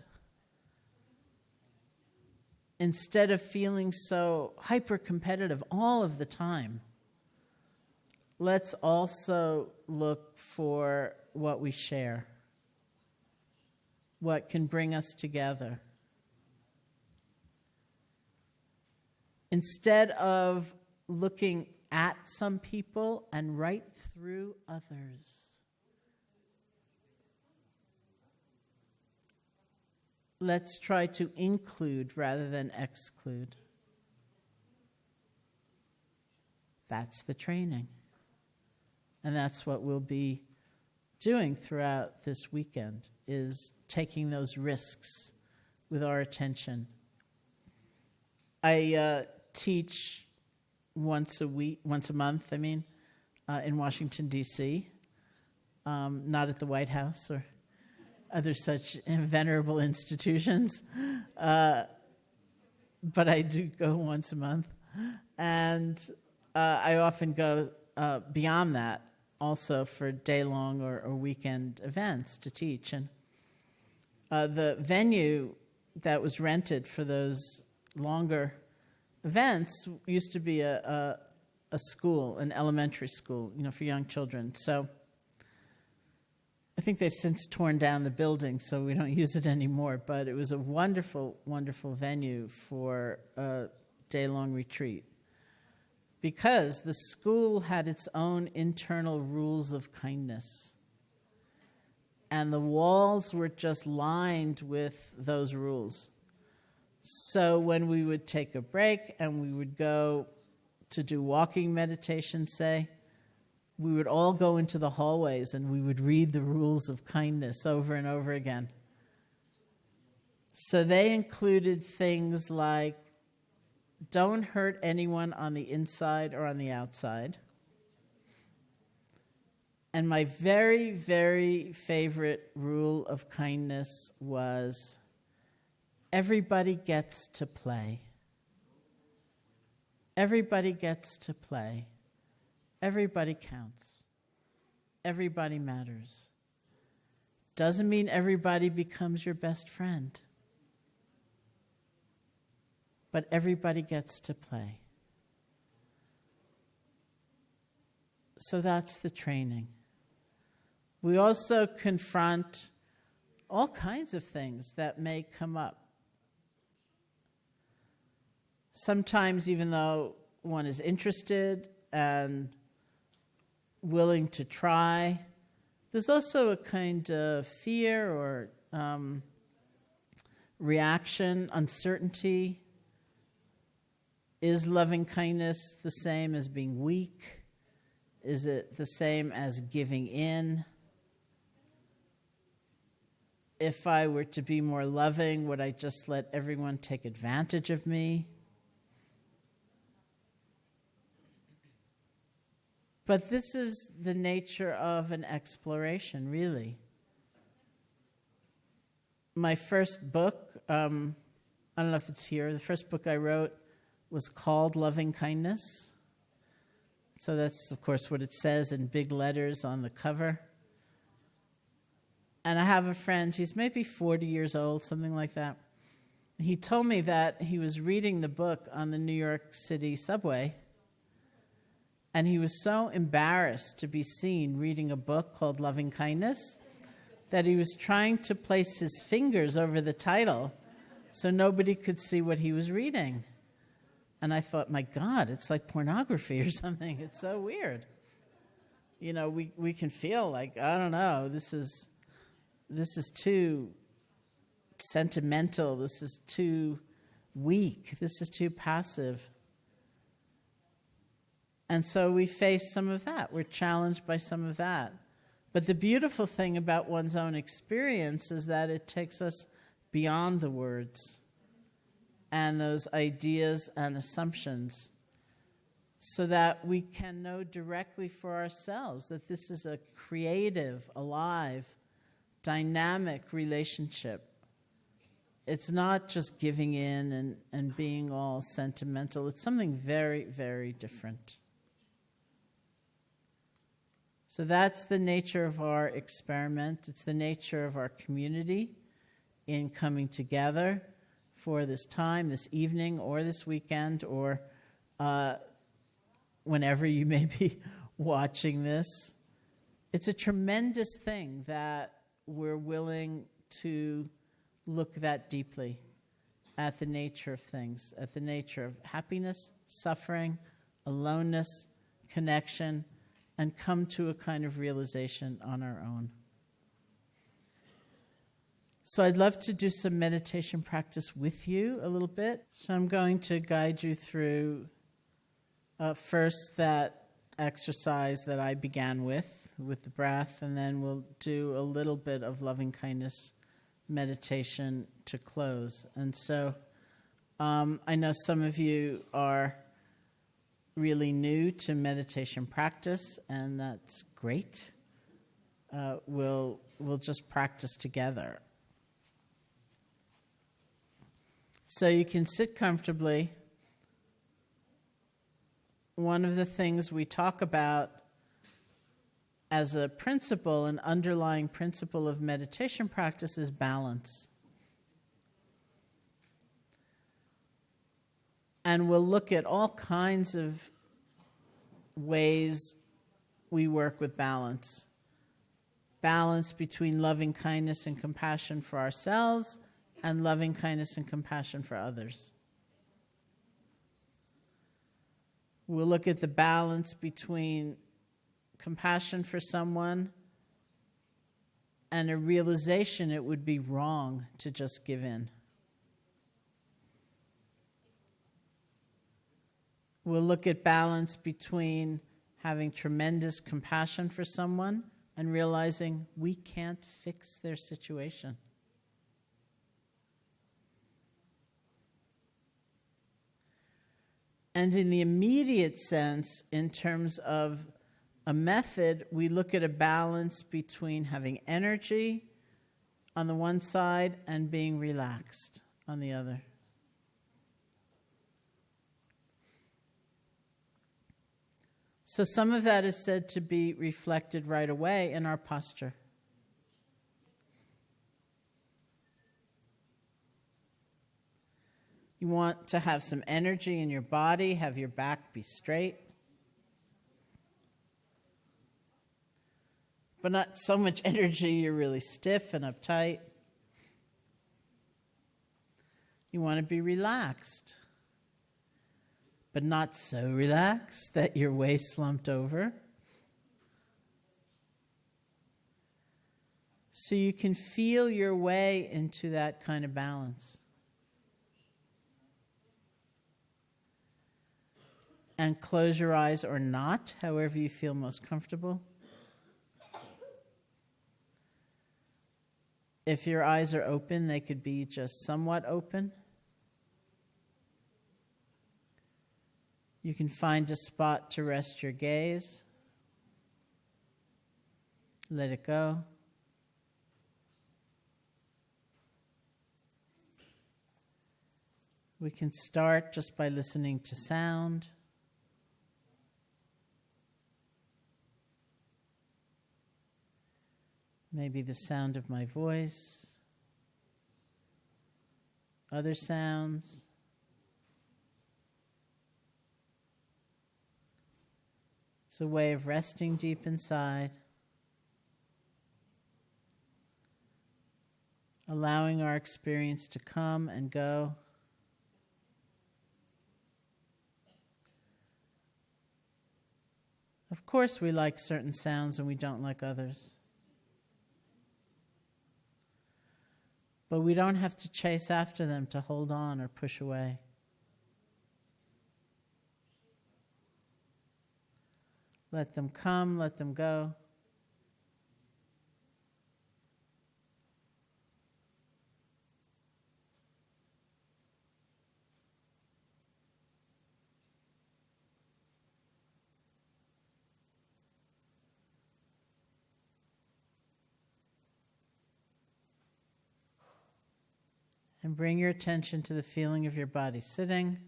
Instead of feeling so hyper-competitive all of the time, let's also look for what we share, what can bring us together. Instead of looking at some people and right through others, let's try to include rather than exclude. That's the training. And that's what we'll be doing throughout this weekend, is taking those risks with our attention. I teach once a month, in Washington, D.C., not at the White House or other such venerable institutions, but I do go once a month. And I often go beyond that also for day-long or weekend events to teach. And the venue that was rented for those longer events used to be a school, an elementary school, for young children. So I think they've since torn down the building, so we don't use it anymore. But it was a wonderful, wonderful venue for a day-long retreat, because the school had its own internal rules of kindness. And the walls were just lined with those rules. So when we would take a break and we would go to do walking meditation, say, we would all go into the hallways and we would read the rules of kindness over and over again. So they included things like, don't hurt anyone on the inside or on the outside. And my very, very favorite rule of kindness was, everybody gets to play. Everybody gets to play. Everybody counts. Everybody matters. Doesn't mean everybody becomes your best friend. But everybody gets to play. So that's the training. We also confront all kinds of things that may come up. Sometimes, even though one is interested and willing to try, there's also a kind of fear or reaction, uncertainty. Is loving kindness the same as being weak? Is it the same as giving in? If I were to be more loving, would I just let everyone take advantage of me? But this is the nature of an exploration, really. My first book, I don't know if it's here, the first book I wrote was called Loving Kindness. So that's, of course, what it says in big letters on the cover. And I have a friend, he's maybe 40 years old, something like that. He told me that he was reading the book on the New York City subway, and he was so embarrassed to be seen reading a book called Loving Kindness that he was trying to place his fingers over the title so nobody could see what he was reading. And I thought, my God, it's like pornography or something. It's so weird. We can feel like, I don't know, this is too sentimental. This is too weak. This is too passive. And so we face some of that. We're challenged by some of that. But the beautiful thing about one's own experience is that it takes us beyond the words and those ideas and assumptions, so that we can know directly for ourselves that this is a creative, alive, dynamic relationship. It's not just giving in and being all sentimental. It's something very, very different. So that's the nature of our experiment. It's the nature of our community in coming together for this time, this evening, or this weekend, or whenever you may be watching this. It's a tremendous thing that we're willing to look that deeply at the nature of things, at the nature of happiness, suffering, aloneness, connection, and come to a kind of realization on our own. So I'd love to do some meditation practice with you a little bit. So I'm going to guide you through first that exercise that I began with the breath, and then we'll do a little bit of loving kindness meditation to close. And so I know some of you are really new to meditation practice, and that's great. We'll just practice together. So you can sit comfortably. One of the things we talk about as a principle, an underlying principle of meditation practice, is balance. And we'll look at all kinds of ways we work with balance. Balance between loving kindness and compassion for ourselves and loving kindness and compassion for others. We'll look at the balance between compassion for someone and a realization it would be wrong to just give in. We'll look at balance between having tremendous compassion for someone and realizing we can't fix their situation. And in the immediate sense, in terms of a method, we look at a balance between having energy on the one side and being relaxed on the other. So some of that is said to be reflected right away in our posture. You want to have some energy in your body, have your back be straight. But not so much energy you're really stiff and uptight. You want to be relaxed, but not so relaxed that you're way slumped over. So you can feel your way into that kind of balance. And close your eyes or not, however you feel most comfortable. If your eyes are open, they could be just somewhat open. You can find a spot to rest your gaze. Let it go. We can start just by listening to sound. Maybe the sound of my voice, other sounds. It's a way of resting deep inside, allowing our experience to come and go. Of course, we like certain sounds and we don't like others. But we don't have to chase after them to hold on or push away. Let them come, let them go. And bring your attention to the feeling of your body sitting.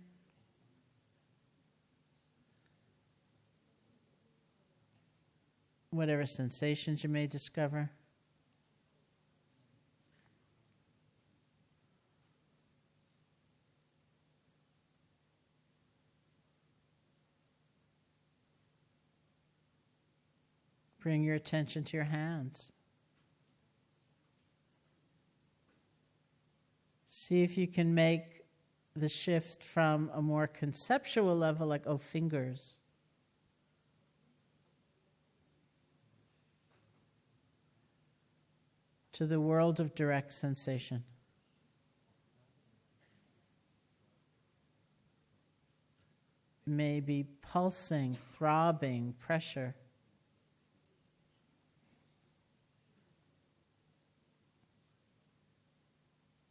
Whatever sensations you may discover. Bring your attention to your hands. See if you can make the shift from a more conceptual level, like, oh, fingers, to to the world of direct sensation. Maybe pulsing, throbbing, pressure.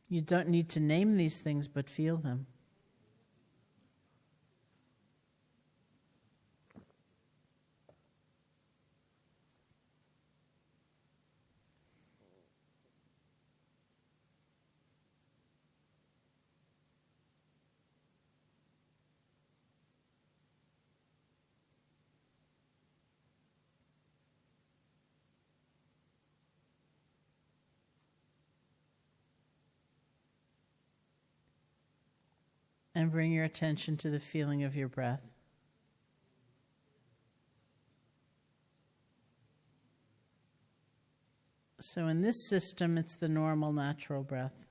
You don't need to name these things, but feel them. And bring your attention to the feeling of your breath. So in this system, it's the normal, natural breath.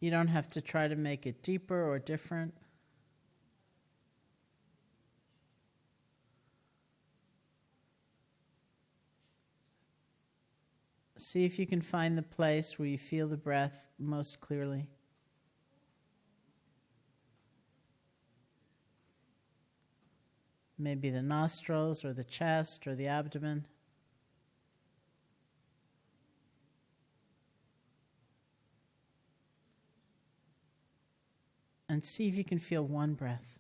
You don't have to try to make it deeper or different. See if you can find the place where you feel the breath most clearly. Maybe the nostrils or the chest or the abdomen. And see if you can feel one breath.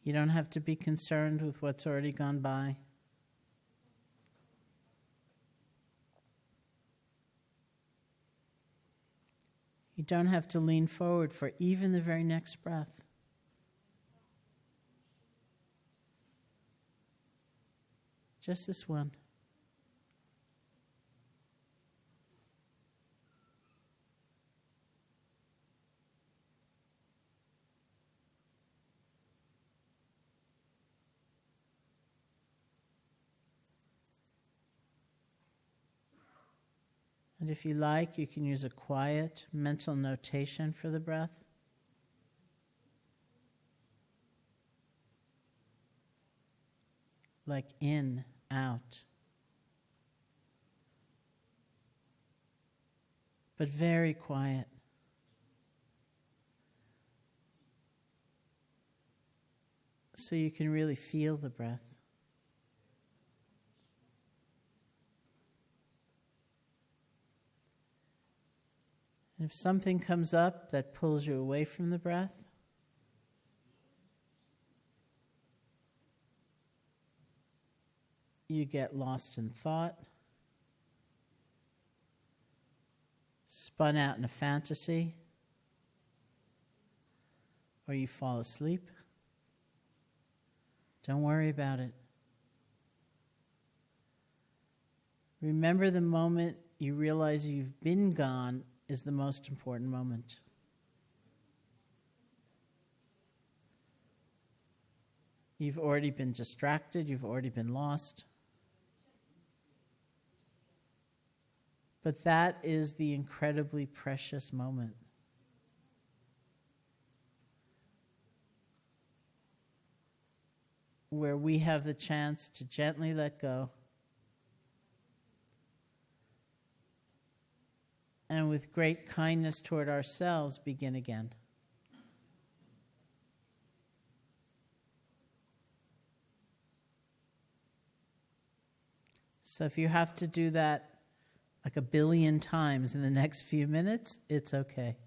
You don't have to be concerned with what's already gone by. You don't have to lean forward for even the very next breath. Just this one. And if you like, you can use a quiet mental notation for the breath. Like in, out. But very quiet. So you can really feel the breath. If something comes up that pulls you away from the breath, you get lost in thought, spun out in a fantasy, or you fall asleep, don't worry about it. Remember the moment you realize you've been gone is the most important moment. You've already been distracted, you've already been lost. But that is the incredibly precious moment. Where we have the chance to gently let go. And with great kindness toward ourselves, begin again. So if you have to do that like 1 billion times in the next few minutes, it's okay.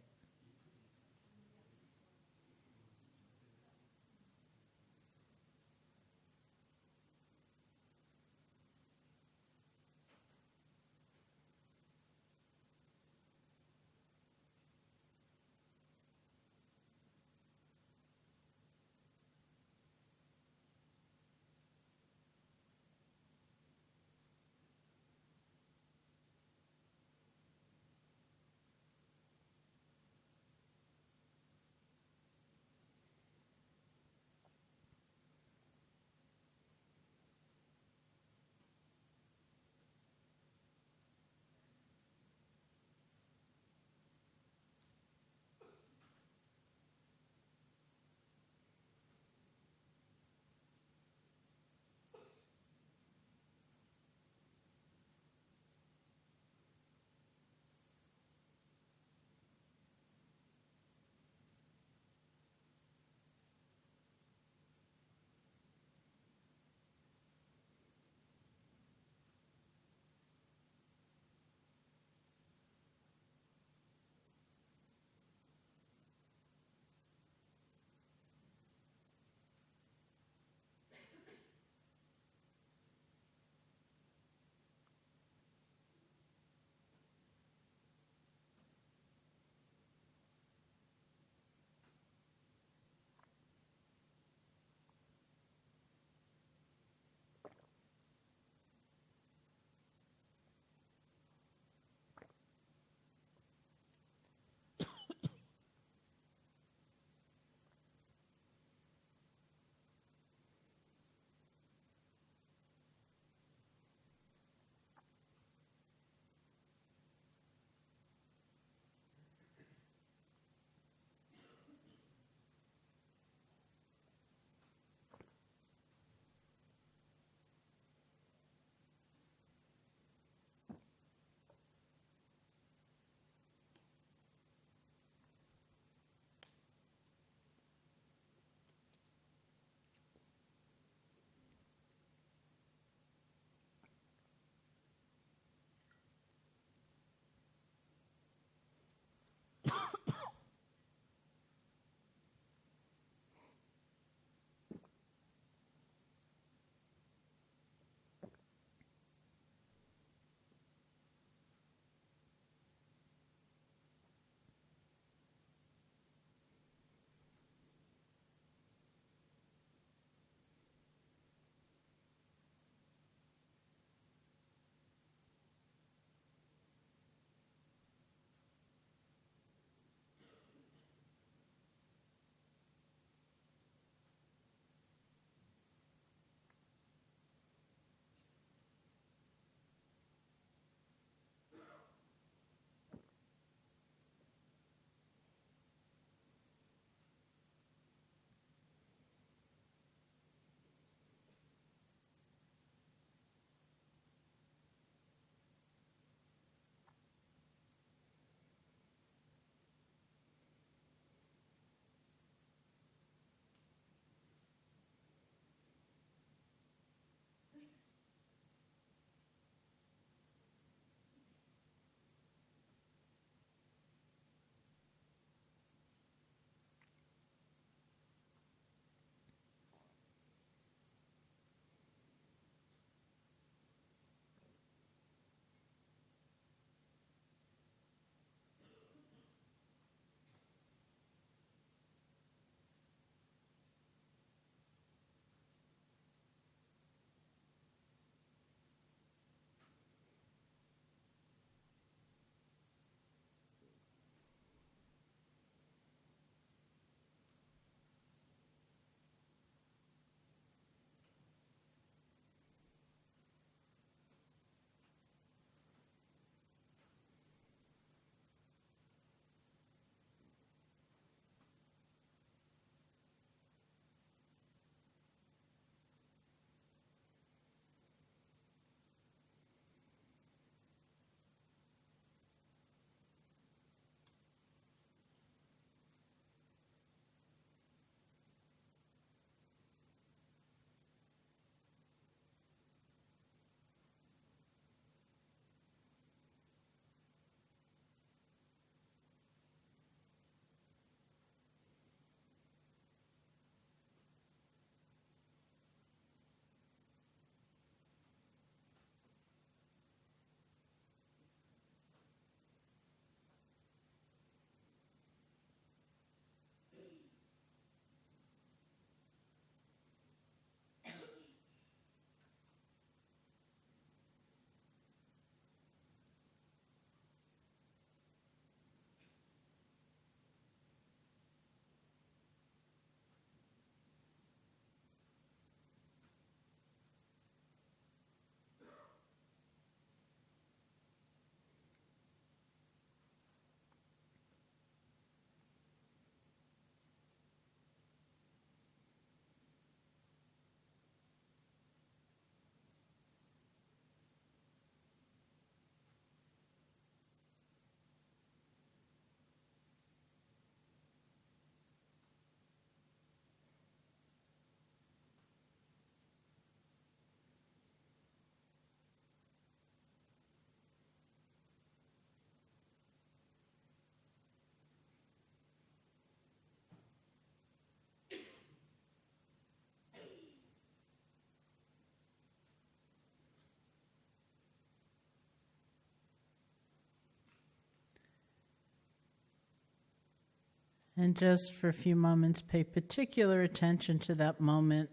And just for a few moments, pay particular attention to that moment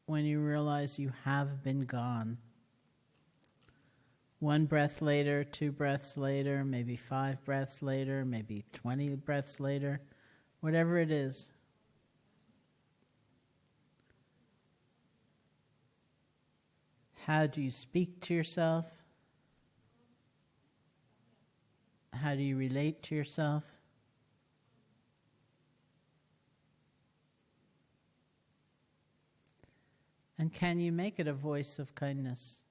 when you realize you have been gone. 1 breath later, 2 breaths later, maybe 5 breaths later, maybe 20 breaths later, whatever it is. How do you speak to yourself? How do you relate to yourself? And can you make it a voice of kindness?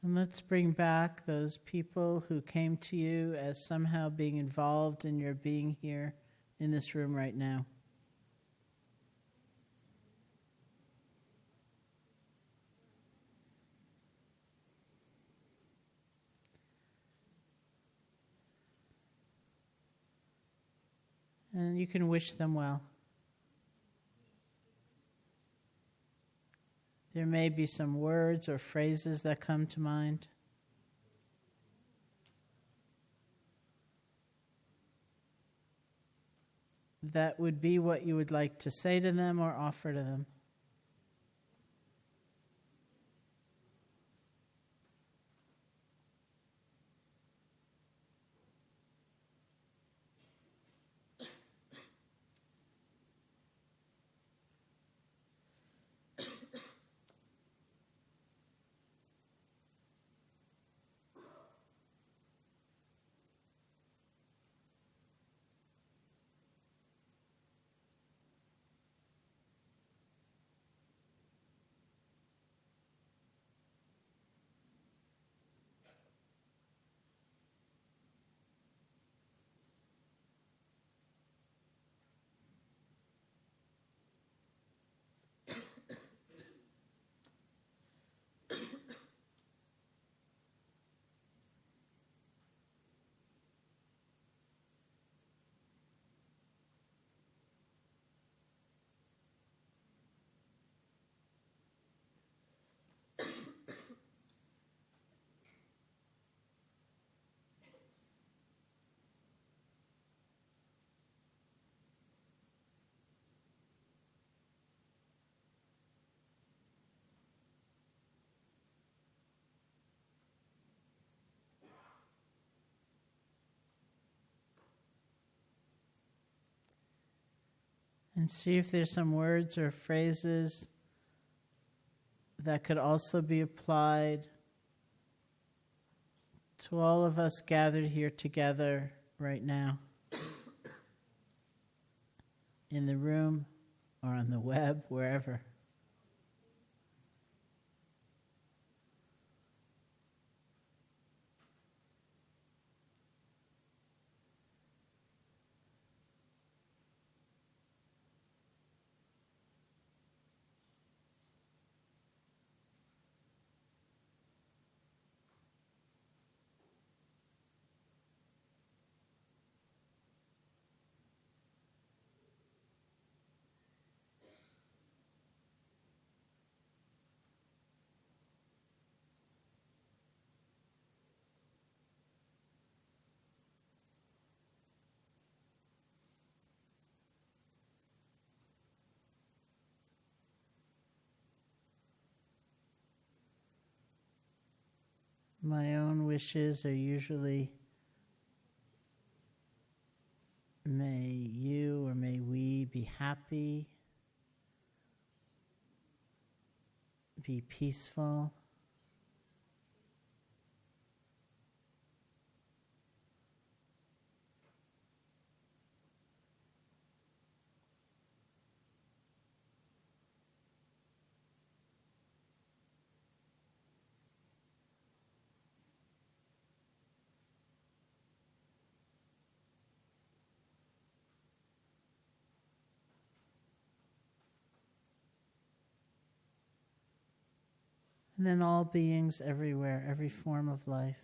And let's bring back those people who came to you as somehow being involved in your being here in this room right now. And you can wish them well. There may be some words or phrases that come to mind. That would be what you would like to say to them or offer to them. And see if there's some words or phrases that could also be applied to all of us gathered here together right now, in the room or on the web, wherever. My own wishes are usually, may you or may we be happy, be peaceful, and then all beings everywhere, every form of life.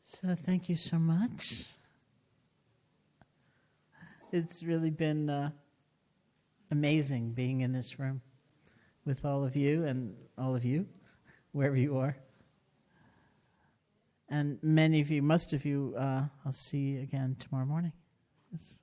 So thank you so much. It's really been amazing being in this room with all of you and all of you, wherever you are. And many of you, most of you, I'll see you again tomorrow morning. Yes.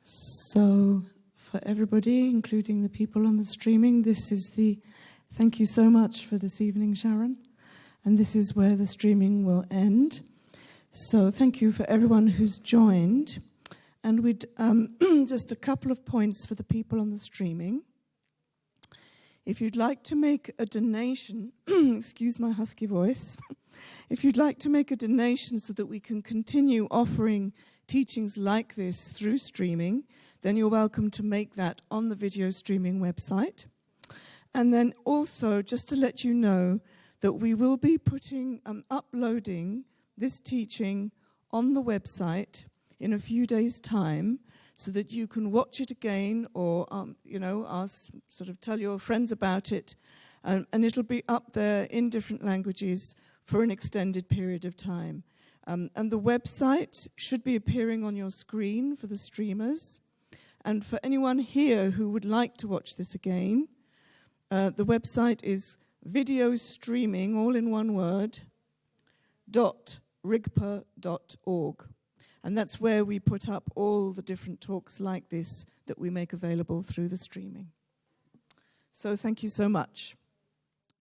So, for everybody, including the people on the streaming, this is the thank you so much for this evening, Sharon. And this is where the streaming will end. So, thank you for everyone who's joined. And we'd just a couple of points for the people on the streaming. If you'd like to make a donation, excuse my husky voice, if you'd like to make a donation so that we can continue offering teachings like this through streaming, then you're welcome to make that on the video streaming website. And then also, just to let you know that we will be uploading this teaching on the website in a few days' time, so that you can watch it again or, tell your friends about it. And it'll be up there in different languages for an extended period of time. And the website should be appearing on your screen for the streamers. And for anyone here who would like to watch this again, the website is video streaming, all in one word, .rigpa.org. And that's where we put up all the different talks like this that we make available through the streaming. So thank you so much.